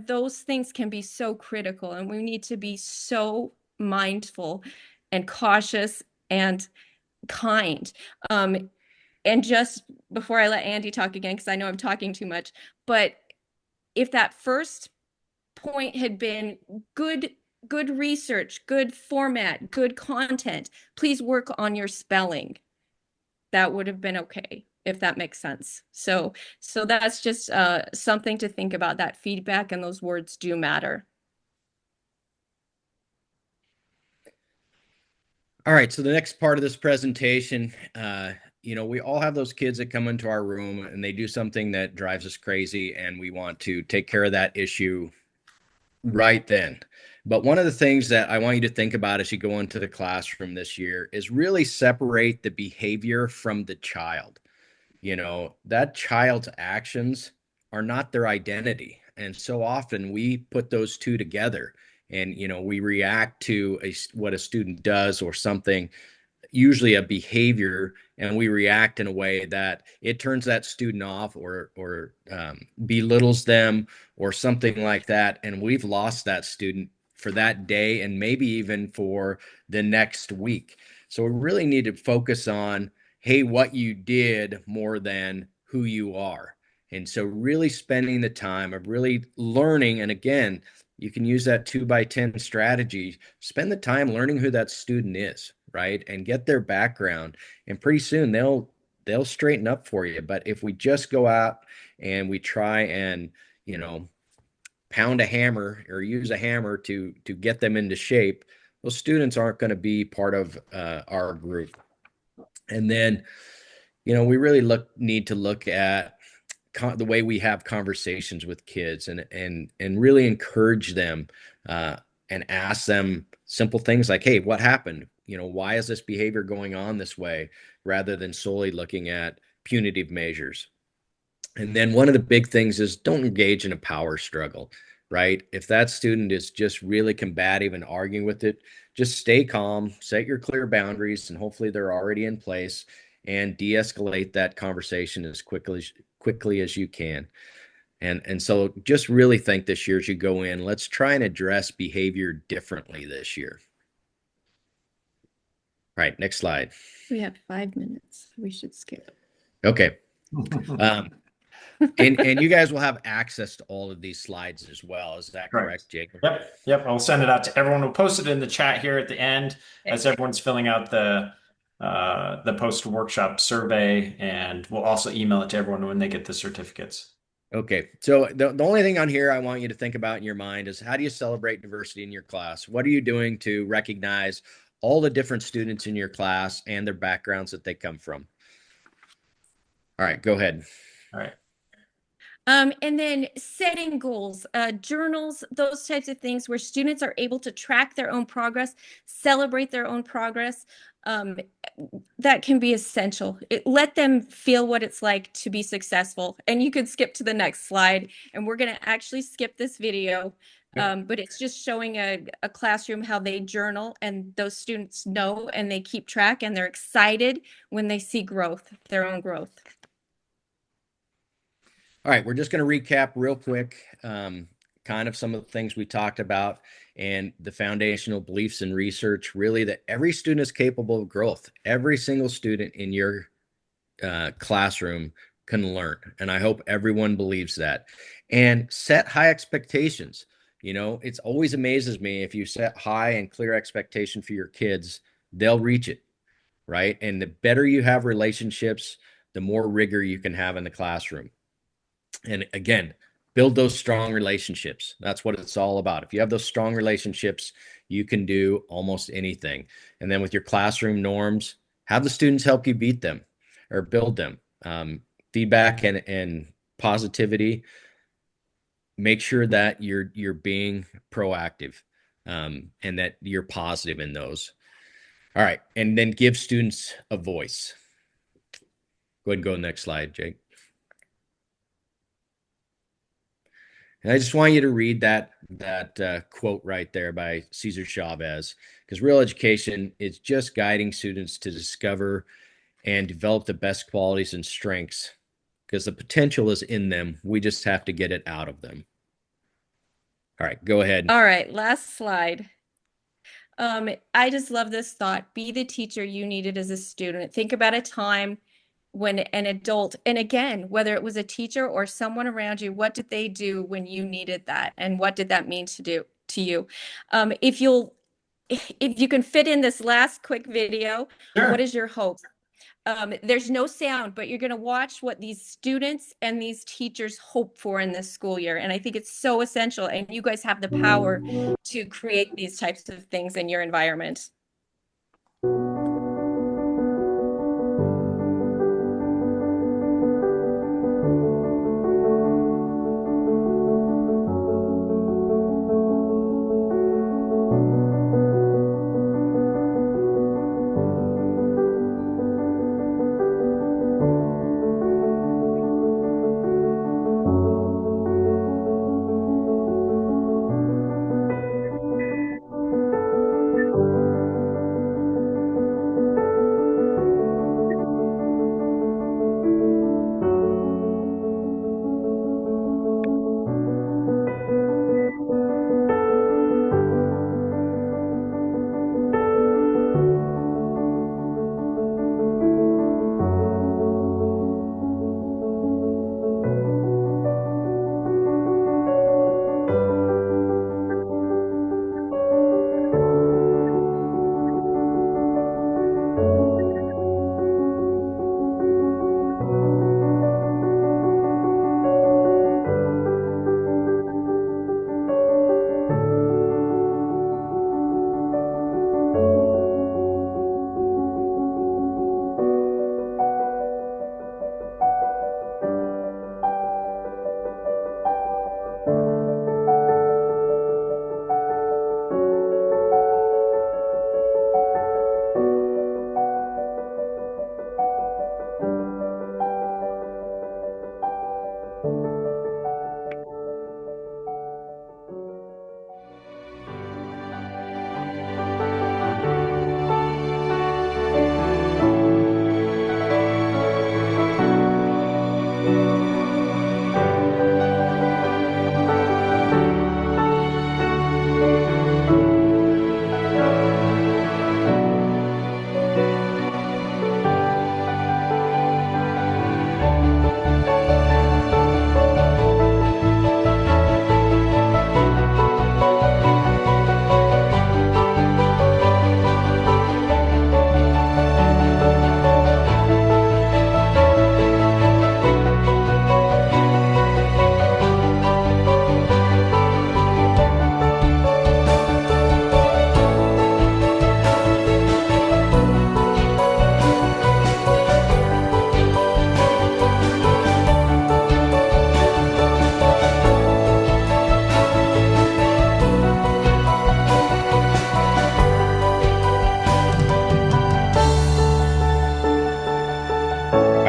those things can be so critical, and we need to be so mindful and cautious and kind. And just before I let Andy talk again, because I know I'm talking too much, but if that first point had been good research, good format, good content, please work on your spelling. That would have been okay, if that makes sense. So that's just something to think about. That feedback and those words do matter. All right, so the next part of this presentation, we all have those kids that come into our room and they do something that drives us crazy, and we want to take care of that issue right then. But one of the things that I want you to think about as you go into the classroom this year is really separate the behavior from the child. That child's actions are not their identity. And so often we put those two together and, we react to what a student does or something, usually a behavior, and we react in a way that it turns that student off or belittles them or something like that, and we've lost that student for that day and maybe even for the next week. So we really need to focus on, hey, what you did more than who you are. And so really spending the time of really learning, and again, you can use that 2x10 strategy. Spend the time learning who that student is, right? And get their background. And pretty soon they'll straighten up for you. But if we just go out and we try and, pound a hammer or use a hammer to get them into shape, those students aren't going to be part of our group. And then, we really need to look at the way we have conversations with kids and really encourage them and ask them simple things like, hey, what happened? Why is this behavior going on this way, rather than solely looking at punitive measures. And then one of the big things is don't engage in a power struggle, right? If that student is just really combative and arguing with it, just stay calm, set your clear boundaries, and hopefully they're already in place, and de-escalate that conversation as quickly as you can. And so just really think this year as you go in, let's try and address behavior differently this year. All right, next slide. We have 5 minutes. We should skip. Okay. And you guys will have access to all of these slides as well. Is that correct, Jacob? Yep. I'll send it out to everyone. We'll post it in the chat here at the end as everyone's filling out the the post-workshop survey, and we'll also email it to everyone when they get the certificates. Okay, so the only thing on here I want you to think about in your mind is, how do you celebrate diversity in your class? What are you doing to recognize all the different students in your class and their backgrounds that they come from? All right, go ahead. All right. And then setting goals, journals, those types of things where students are able to track their own progress, celebrate their own progress. That can be essential. Let them feel what it's like to be successful. And you could skip to the next slide, and we're going to actually skip this video. But it's just showing a classroom how they journal, and those students know and they keep track, and they're excited when they see growth, their own growth. All right, we're just going to recap real quick, kind of some of the things we talked about and the foundational beliefs and research, really, that every student is capable of growth. Every single student in your classroom can learn. And I hope everyone believes that. And set high expectations. You know, it's always amazes me, if you set high and clear expectation for your kids, they'll reach it, right? And the better you have relationships, the more rigor you can have in the classroom. And again, build those strong relationships. That's what it's all about. If you have those strong relationships, you can do almost anything. And then with your classroom norms, have the students help you beat them or build them. Feedback and positivity. Make sure that you're being proactive, and that you're positive in those. All right, and then give students a voice. Go ahead and go next slide, Jake. And I just want you to read that quote right there by Cesar Chavez, because real education is just guiding students to discover and develop the best qualities and strengths, because the potential is in them. We just have to get it out of them. All right, go ahead. All right, last slide. I just love this thought. Be the teacher you needed as a student. Think about a time when an adult, and again, whether it was a teacher or someone around you, what did they do when you needed that? And what did that mean to you? If you can fit in this last quick video, Sure. what is your hope? There's no sound, but you're going to watch what these students and these teachers hope for in this school year. And I think it's so essential. And you guys have the power to create these types of things in your environment.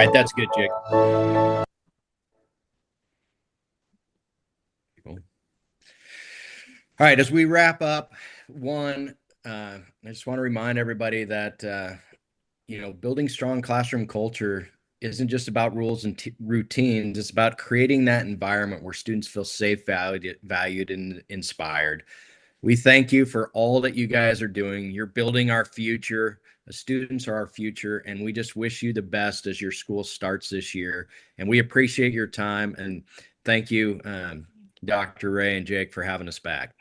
right, that's good, Jake. Cool. All right, as we wrap up, I just want to remind everybody that building strong classroom culture isn't just about rules and routines. It's about creating that environment where students feel safe, valued, and inspired. We thank you for all that you guys are doing. You're building our future. The students are our future, and we just wish you the best as your school starts this year. And we appreciate your time. And thank you, Dr. Ray and Jake, for having us back.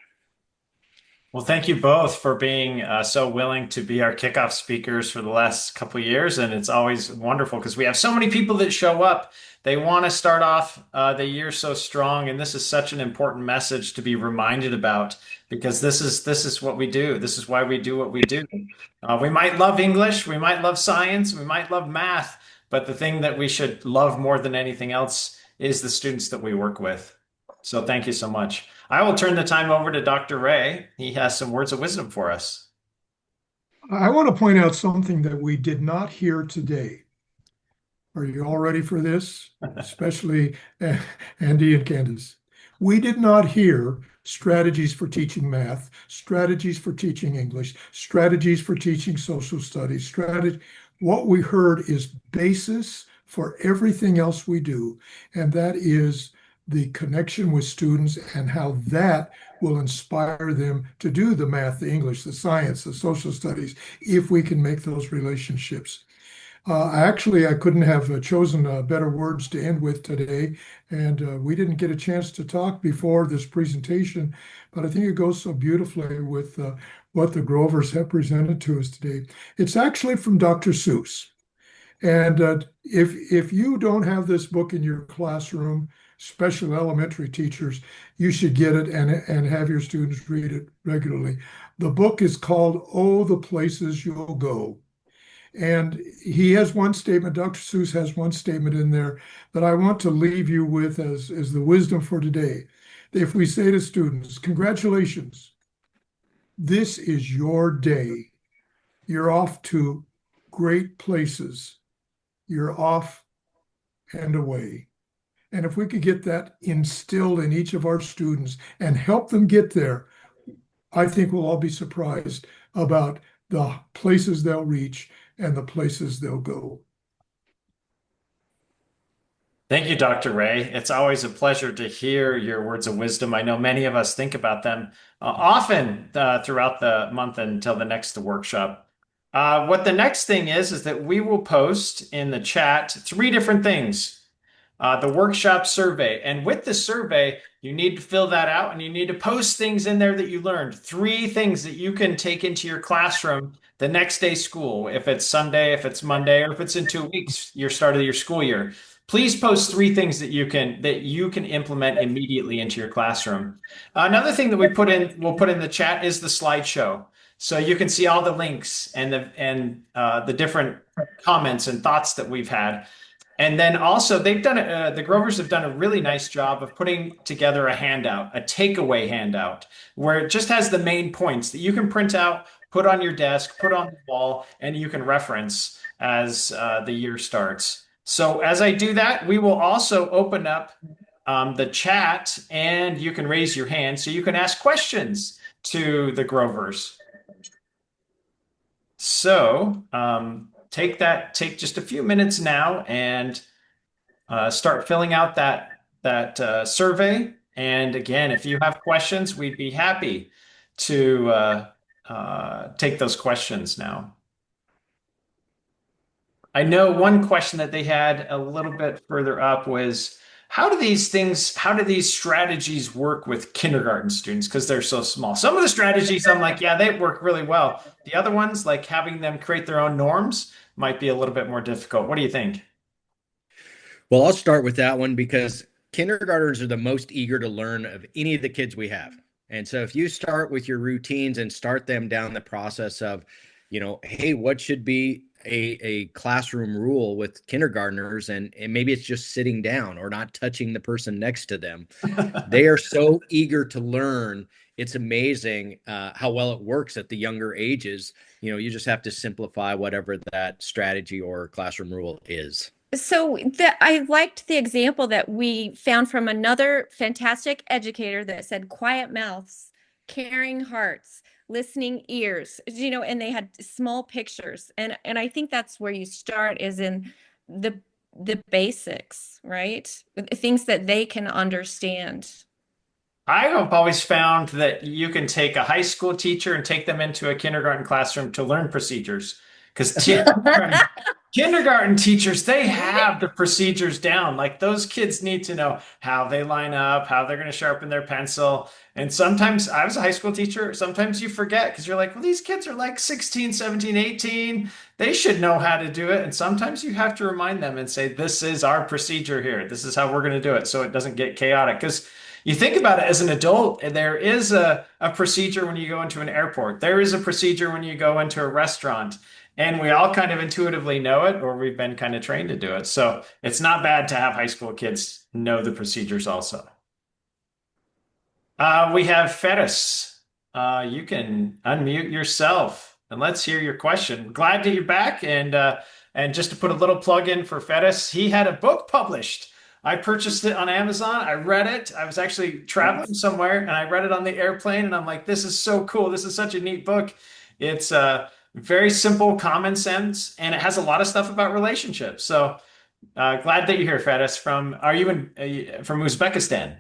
Well, thank you both for being so willing to be our kickoff speakers for the last couple of years. And it's always wonderful because we have so many people that show up. They want to start off the year so strong. And this is such an important message to be reminded about because this is what we do. This is why we do what we do. We might love English. We might love science. We might love math. But the thing that we should love more than anything else is the students that we work with. So thank you so much. I will turn the time over to Dr. Ray. He has some words of wisdom for us. I want to point out something that we did not hear today. Are you all ready for this? Especially Andy and Candice. We did not hear strategies for teaching math, strategies for teaching English, strategies for teaching social studies. What we heard is basis for everything else we do, and that is the connection with students and how that will inspire them to do the math, the English, the science, the social studies, if we can make those relationships. I couldn't have chosen better words to end with today, and we didn't get a chance to talk before this presentation, but I think it goes so beautifully with what the Grovers have presented to us today. It's actually from Dr. Seuss. And if you don't have this book in your classroom, special elementary teachers, you should get it and have your students read it regularly. The book is called Oh, the Places You'll Go. And he has one statement, Dr. Seuss has one statement in there that I want to leave you with as the wisdom for today. If we say to students, congratulations, this is your day. You're off to great places. You're off and away. And if we could get that instilled in each of our students and help them get there, I think we'll all be surprised about the places they'll reach and the places they'll go. Thank you, Dr. Ray. It's always a pleasure to hear your words of wisdom. I know many of us think about them often throughout the month until the next workshop. What the next thing is that we will post in the chat 3 different things. The workshop survey. And with the survey, you need to fill that out and you need to post things in there that you learned. 3 things that you can take into your classroom the next day school. If it's Sunday, if it's Monday, or if it's in 2 weeks, your start of your school year. Please post 3 things that you can implement immediately into your classroom. Another thing that we'll put in the chat is the slideshow. So you can see all the links and the different comments and thoughts that we've had. And then also the Grovers have done a really nice job of putting together a handout, a takeaway handout, where it just has the main points that you can print out, put on your desk, put on the wall, and you can reference as the year starts. So as I do that, we will also open up the chat and you can raise your hand so you can ask questions to the Grovers. So take just a few minutes now and start filling out that survey. And again, if you have questions, we'd be happy to take those questions now. I know one question that they had a little bit further up was, how do these strategies work with kindergarten students because they're so small? Some of the strategies, I'm like, yeah, they work really well. The other ones, like having them create their own norms, might be a little bit more difficult. What do you think? Well, I'll start with that one because kindergartners are the most eager to learn of any of the kids we have. And so if you start with your routines and start them down the process of, hey, what should be a classroom rule with kindergartners, and maybe it's just sitting down or not touching the person next to them. They are so eager to learn. It's amazing how well it works at the younger ages. You just have to simplify whatever that strategy or classroom rule is. So I liked the example that we found from another fantastic educator that said quiet mouths, caring hearts, listening ears, and they had small pictures. And I think that's where you start, is in the basics, right? Things that they can understand. I have always found that you can take a high school teacher and take them into a kindergarten classroom to learn procedures. Because kindergarten teachers, they have the procedures down. Like, those kids need to know how they line up, how they're going to sharpen their pencil. And sometimes, I was a high school teacher, sometimes you forget because you're like, well, these kids are like 16, 17, 18. They should know how to do it. And sometimes you have to remind them and say, this is our procedure here. This is how we're going to do it, so it doesn't get chaotic. Because you think about it, as an adult, there is a procedure when you go into an airport. There is a procedure when you go into a restaurant. And we all kind of intuitively know it, or we've been kind of trained to do it. So it's not bad to have high school kids know the procedures also. We have Ferris. You can unmute yourself and let's hear your question. Glad that you're back. And just to put a little plug in for Ferris, he had a book published. I purchased it on Amazon. I read it. I was actually traveling somewhere and I read it on the airplane. And I'm like, this is so cool. This is such a neat book. It's very simple, common sense, and it has a lot of stuff about relationships. So glad that you're here, Ferris. Are you from Uzbekistan?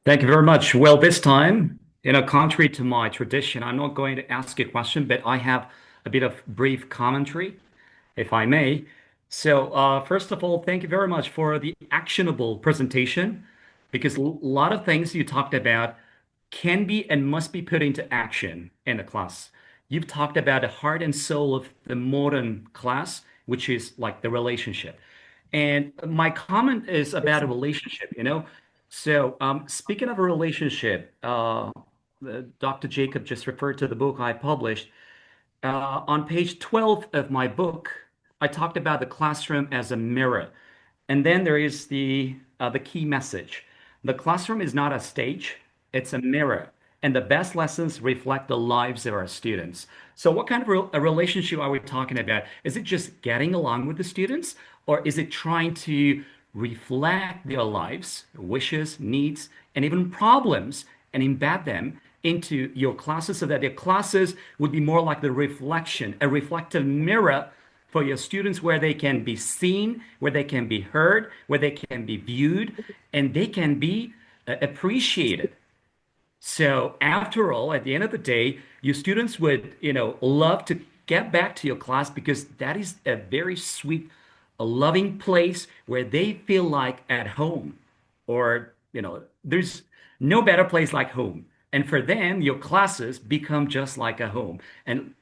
Thank you very much. Well, this time, contrary to my tradition, I'm not going to ask a question, but I have a bit of brief commentary, if I may. So, first of all, thank you very much for the actionable presentation, because a lot of things you talked about can be and must be put into action in the class. You've talked about the heart and soul of the modern class, which is like the relationship. And my comment is about a relationship. So, speaking of a relationship, Dr. Jacob just referred to the book I published. On page 12 of my book, I talked about the classroom as a mirror. And then there is the key message. The classroom is not a stage, it's a mirror. And the best lessons reflect the lives of our students. So what kind of a relationship are we talking about? Is it just getting along with the students? Or is it trying to reflect their lives, wishes, needs, and even problems, and embed them into your classes so that your classes would be more like the reflection, a reflective mirror for your students, where they can be seen, where they can be heard, where they can be viewed, and they can be appreciated. So after all, at the end of the day, your students would, love to get back to your class, because that is a very sweet, a loving place where they feel like at home. Or, there's no better place like home. And for them, your classes become just like a home. And,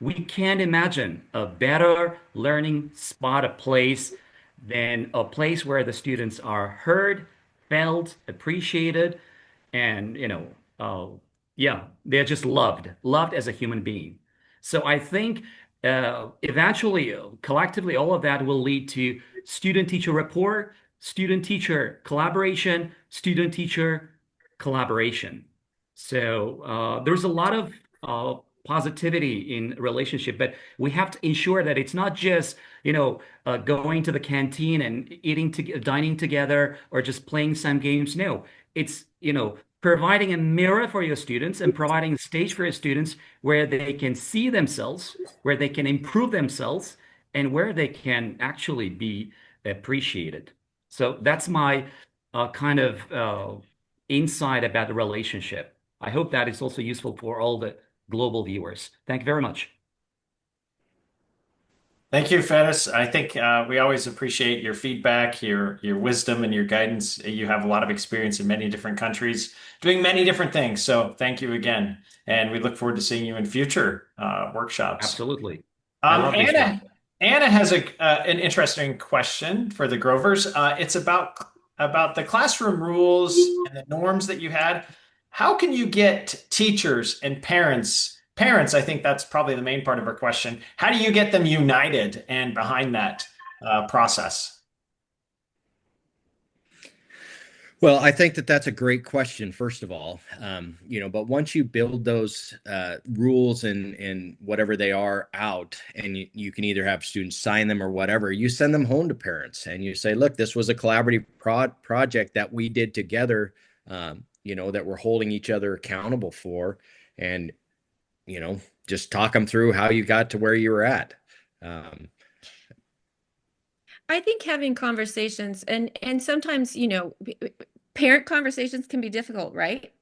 we can't imagine a better learning spot, a place, than a place where the students are heard, felt, appreciated, and yeah, they're just loved as a human being. So I think eventually, collectively, all of that will lead to student-teacher rapport, student-teacher collaboration, student-teacher collaboration. So there's a lot of positivity in relationship, but we have to ensure that it's not just going to the canteen and dining together, or just playing some games. No, it's providing a mirror for your students and providing a stage for your students where they can see themselves, where they can improve themselves, and where they can actually be appreciated. So that's my kind of insight about the relationship. I hope that is also useful for all the global viewers. Thank you very much. Thank you, Ferris. I think we always appreciate your feedback, your wisdom, and your guidance. You have a lot of experience in many different countries, doing many different things. So thank you again, and we look forward to seeing you in future workshops. Absolutely. I love this Anna, one. Anna has an interesting question for the Grovers. It's about the classroom rules and the norms that you had. How can you get teachers and parents? Parents, I think that's probably the main part of her question. How do you get them united and behind that process? Well, I think that that's a great question, first of all. But once you build those rules and whatever they are out, and you can either have students sign them or whatever, you send them home to parents and you say, look, this was a collaborative project that we did together, that we're holding each other accountable for. And, just talk them through how you got to where you were at. I think having conversations and sometimes, parent conversations can be difficult, right?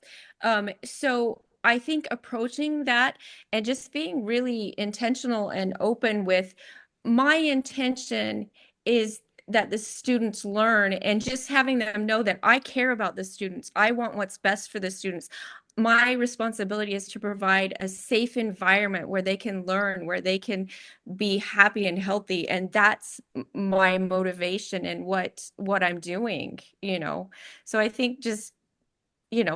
So I think approaching that and just being really intentional and open with my intention is that the students learn, and just having them know that I care about the students. I want what's best for the students. My responsibility is to provide a safe environment where they can learn, where they can be happy and healthy, and that's my motivation and what I'm doing. So I think just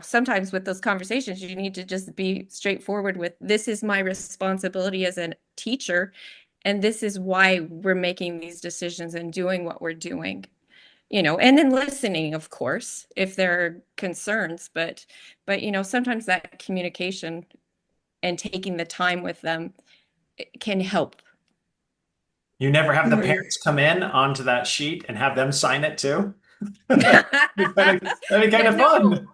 sometimes with those conversations you need to just be straightforward with, this is my responsibility as a teacher, and this is why we're making these decisions and doing what we're doing. And then listening, of course, if there are concerns, but sometimes that communication and taking the time with them can help. You never have the parents come in onto that sheet and have them sign it too? That'd be kind of fun.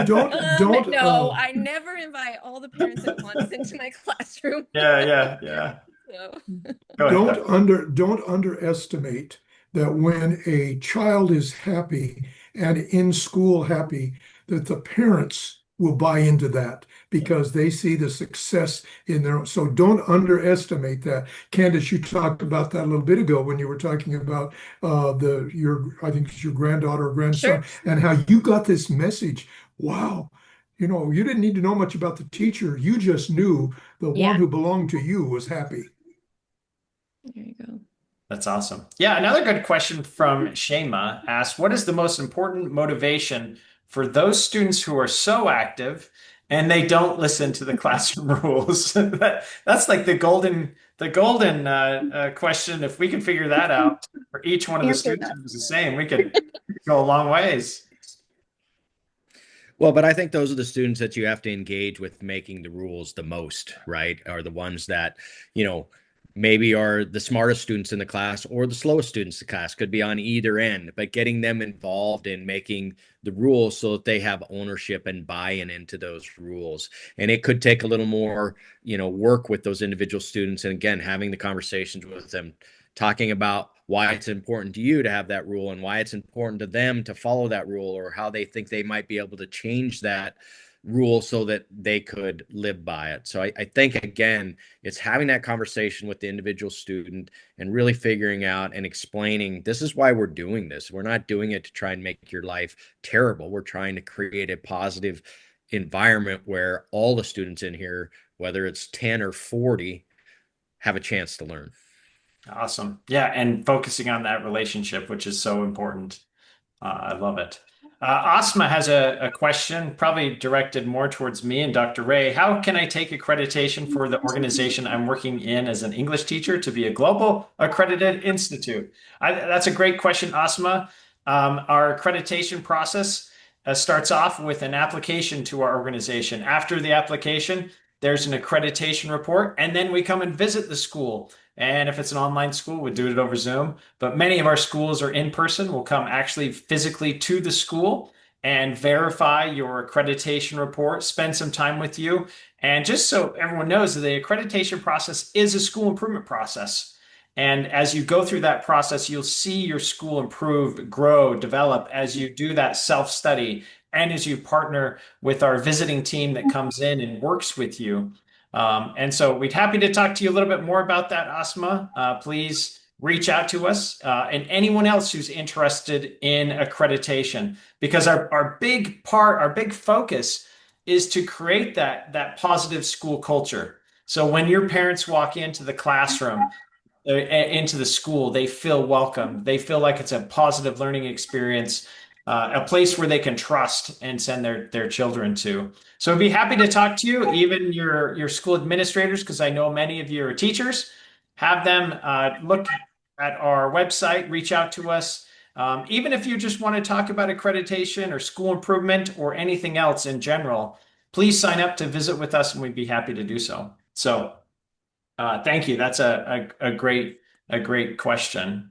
No, I never invite all the parents at once into my classroom. Yeah. So. Don't underestimate that when a child is happy and in school happy, that the parents will buy into that because they see the success in their own. So don't underestimate that. Candice, you talked about that a little bit ago when you were talking about I think it's your granddaughter or grandson, and how you got this message. Wow. You didn't need to know much about the teacher. You just knew the one who belonged to you was happy. There you go. That's awesome. Yeah, another good question from Shema asked, what is the most important motivation for those students who are so active and they don't listen to the classroom rules? That's like the golden question. If we can figure that out for each one of the students who's the same, we could go a long ways. Well, but I think those are the students that you have to engage with making the rules the most, right? Are the ones that, maybe are the smartest students in the class or the slowest students in the class, could be on either end, but getting them involved in making the rules so that they have ownership and buy-in into those rules. And it could take a little more, work with those individual students. And again, having the conversations with them, talking about why it's important to you to have that rule and why it's important to them to follow that rule, or how they think they might be able to change that rule so that they could live by it. So I think, again, it's having that conversation with the individual student and really figuring out and explaining, this is why we're doing this. We're not doing it to try and make your life terrible. We're trying to create a positive environment where all the students in here, whether it's 10 or 40, have a chance to learn. Awesome. Yeah, and focusing on that relationship, which is so important. I love it. Asma has a question, probably directed more towards me and Dr. Ray. How can I take accreditation for the organization I'm working in as an English teacher to be a global accredited institute? That's a great question, Asma. Our accreditation process starts off with an application to our organization. After the application, there's an accreditation report, and then we come and visit the school. And if it's an online school, we do it over Zoom. But many of our schools are in person. We'll come actually physically to the school and verify your accreditation report, spend some time with you. And just so everyone knows, the accreditation process is a school improvement process. And as you go through that process, you'll see your school improve, grow, develop as you do that self-study and as you partner with our visiting team that comes in and works with you. And so we'd happy to talk to you a little bit more about that, Asma. Please reach out to us and anyone else who's interested in accreditation, because our big focus is to create that positive school culture. So when your parents walk into the classroom, into the school, they feel welcome. They feel like it's a positive learning experience, a place where they can trust and send their children to. So I'd be happy to talk to you, even your school administrators, because I know many of you are teachers. Have them look at our website, reach out to us. Even if you just want to talk about accreditation or school improvement or anything else in general, please sign up to visit with us and we'd be happy to do so. So thank you. That's a great question.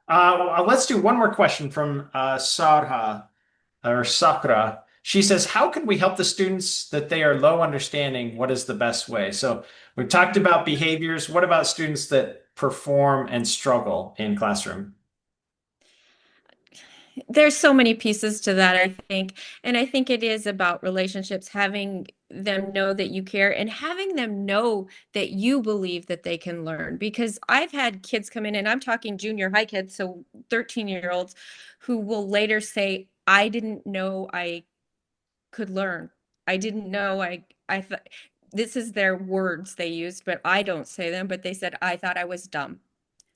Let's do one more question from Sarha or Sakra. She says, how can we help the students that they are low understanding? What is the best way? So we've talked about behaviors. What about students that perform and struggle in classroom? There's so many pieces to that, I think. And I think it is about relationships, having them know that you care and having them know that you believe that they can learn. Because I've had kids come in, and I'm talking junior high kids, so 13-year-olds, who will later say, I didn't know I could learn. I didn't know I thought, this is their words they used, but I don't say them, but they said, I thought I was dumb.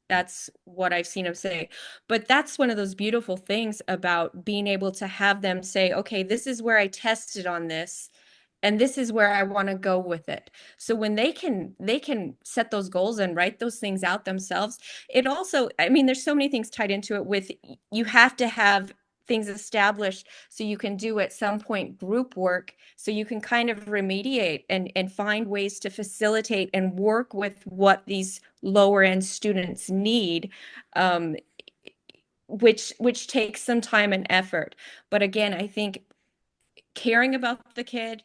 That's what I've seen them say. But that's one of those beautiful things about being able to have them say, okay, this is where I tested on this, and this is where I want to go with it. So when they can set those goals and write those things out themselves, it also, I mean, there's so many things tied into it with, you have to have things established so you can do at some point group work, so you can kind of remediate and find ways to facilitate and work with what these lower end students need, which takes some time and effort. But again, I think caring about the kid,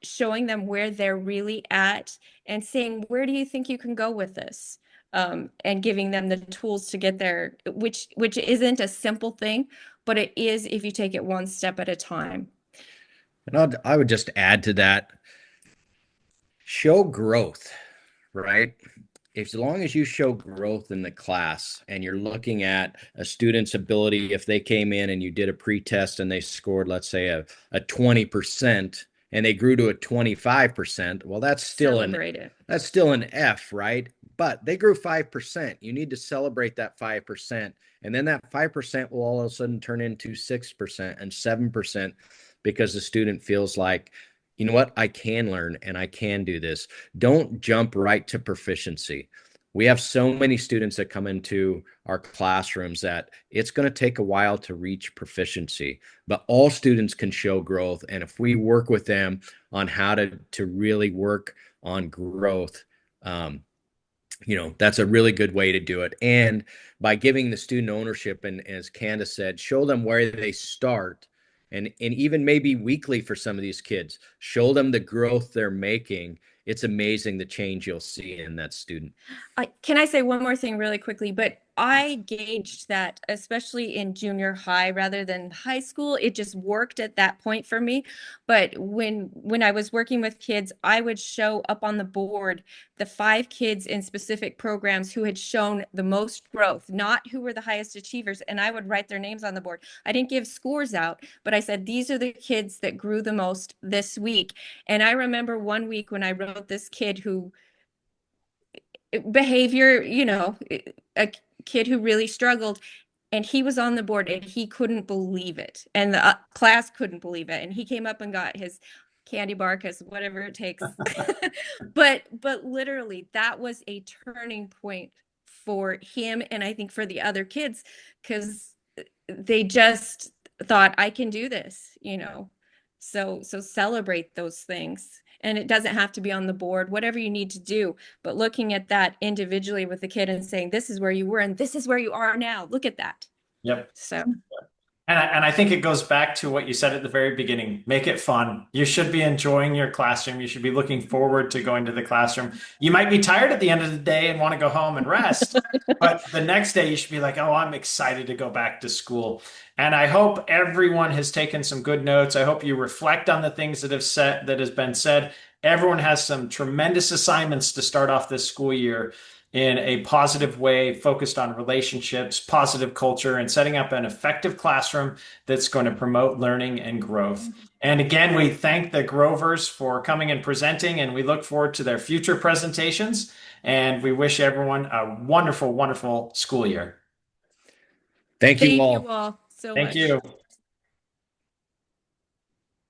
showing them where they're really at, and saying, where do you think you can go with this? And giving them the tools to get there, which isn't a simple thing, but it is if you take it one step at a time. And I would just add to that, show growth, right? As long as you show growth in the class and you're looking at a student's ability, if they came in and you did a pre-test and they scored, let's say a 20% and they grew to a 25%, well, that's still an F, right? But they grew 5%. You need to celebrate that 5%. And then that 5% will all of a sudden turn into 6% and 7% because the student feels like, you know what, I can learn and I can do this. Don't jump right to proficiency. We have so many students that come into our classrooms that it's going to take a while to reach proficiency, but all students can show growth. And if we work with them on how to really work on growth, that's a really good way to do it. And by giving the student ownership, and as Candice said, show them where they start, and even maybe weekly for some of these kids, show them the growth they're making. It's amazing the change you'll see in that student. Can I say one more thing really quickly? But I gauged that, especially in junior high rather than high school, it just worked at that point for me. But when I was working with kids, I would show up on the board the 5 kids in specific programs who had shown the most growth, not who were the highest achievers. And I would write their names on the board. I didn't give scores out, but I said, these are the kids that grew the most this week. And I remember one week when I wrote this kid who behavior, a kid who really struggled, and he was on the board and he couldn't believe it, and the class couldn't believe it, and he came up and got his candy bar, because whatever it takes. but literally that was a turning point for him, and I think for the other kids, because they just thought, I can do this. So celebrate those things. And it doesn't have to be on the board, whatever you need to do. But looking at that individually with the kid and saying, this is where you were and this is where you are now. Look at that. Yep. So. And I think it goes back to what you said at the very beginning. Make it fun. You should be enjoying your classroom. You should be looking forward to going to the classroom. You might be tired at the end of the day and want to go home and rest, but the next day you should be like, oh, I'm excited to go back to school. And I hope everyone has taken some good notes. I hope you reflect on the things that has been said. Everyone has some tremendous assignments to start off this school year in a positive way, focused on relationships, positive culture, and setting up an effective classroom that's going to promote learning and growth. And again, we thank the Grovers for coming and presenting, and we look forward to their future presentations. And we wish everyone a wonderful, wonderful school year. Thank you all. Thank you all so Thank much. you.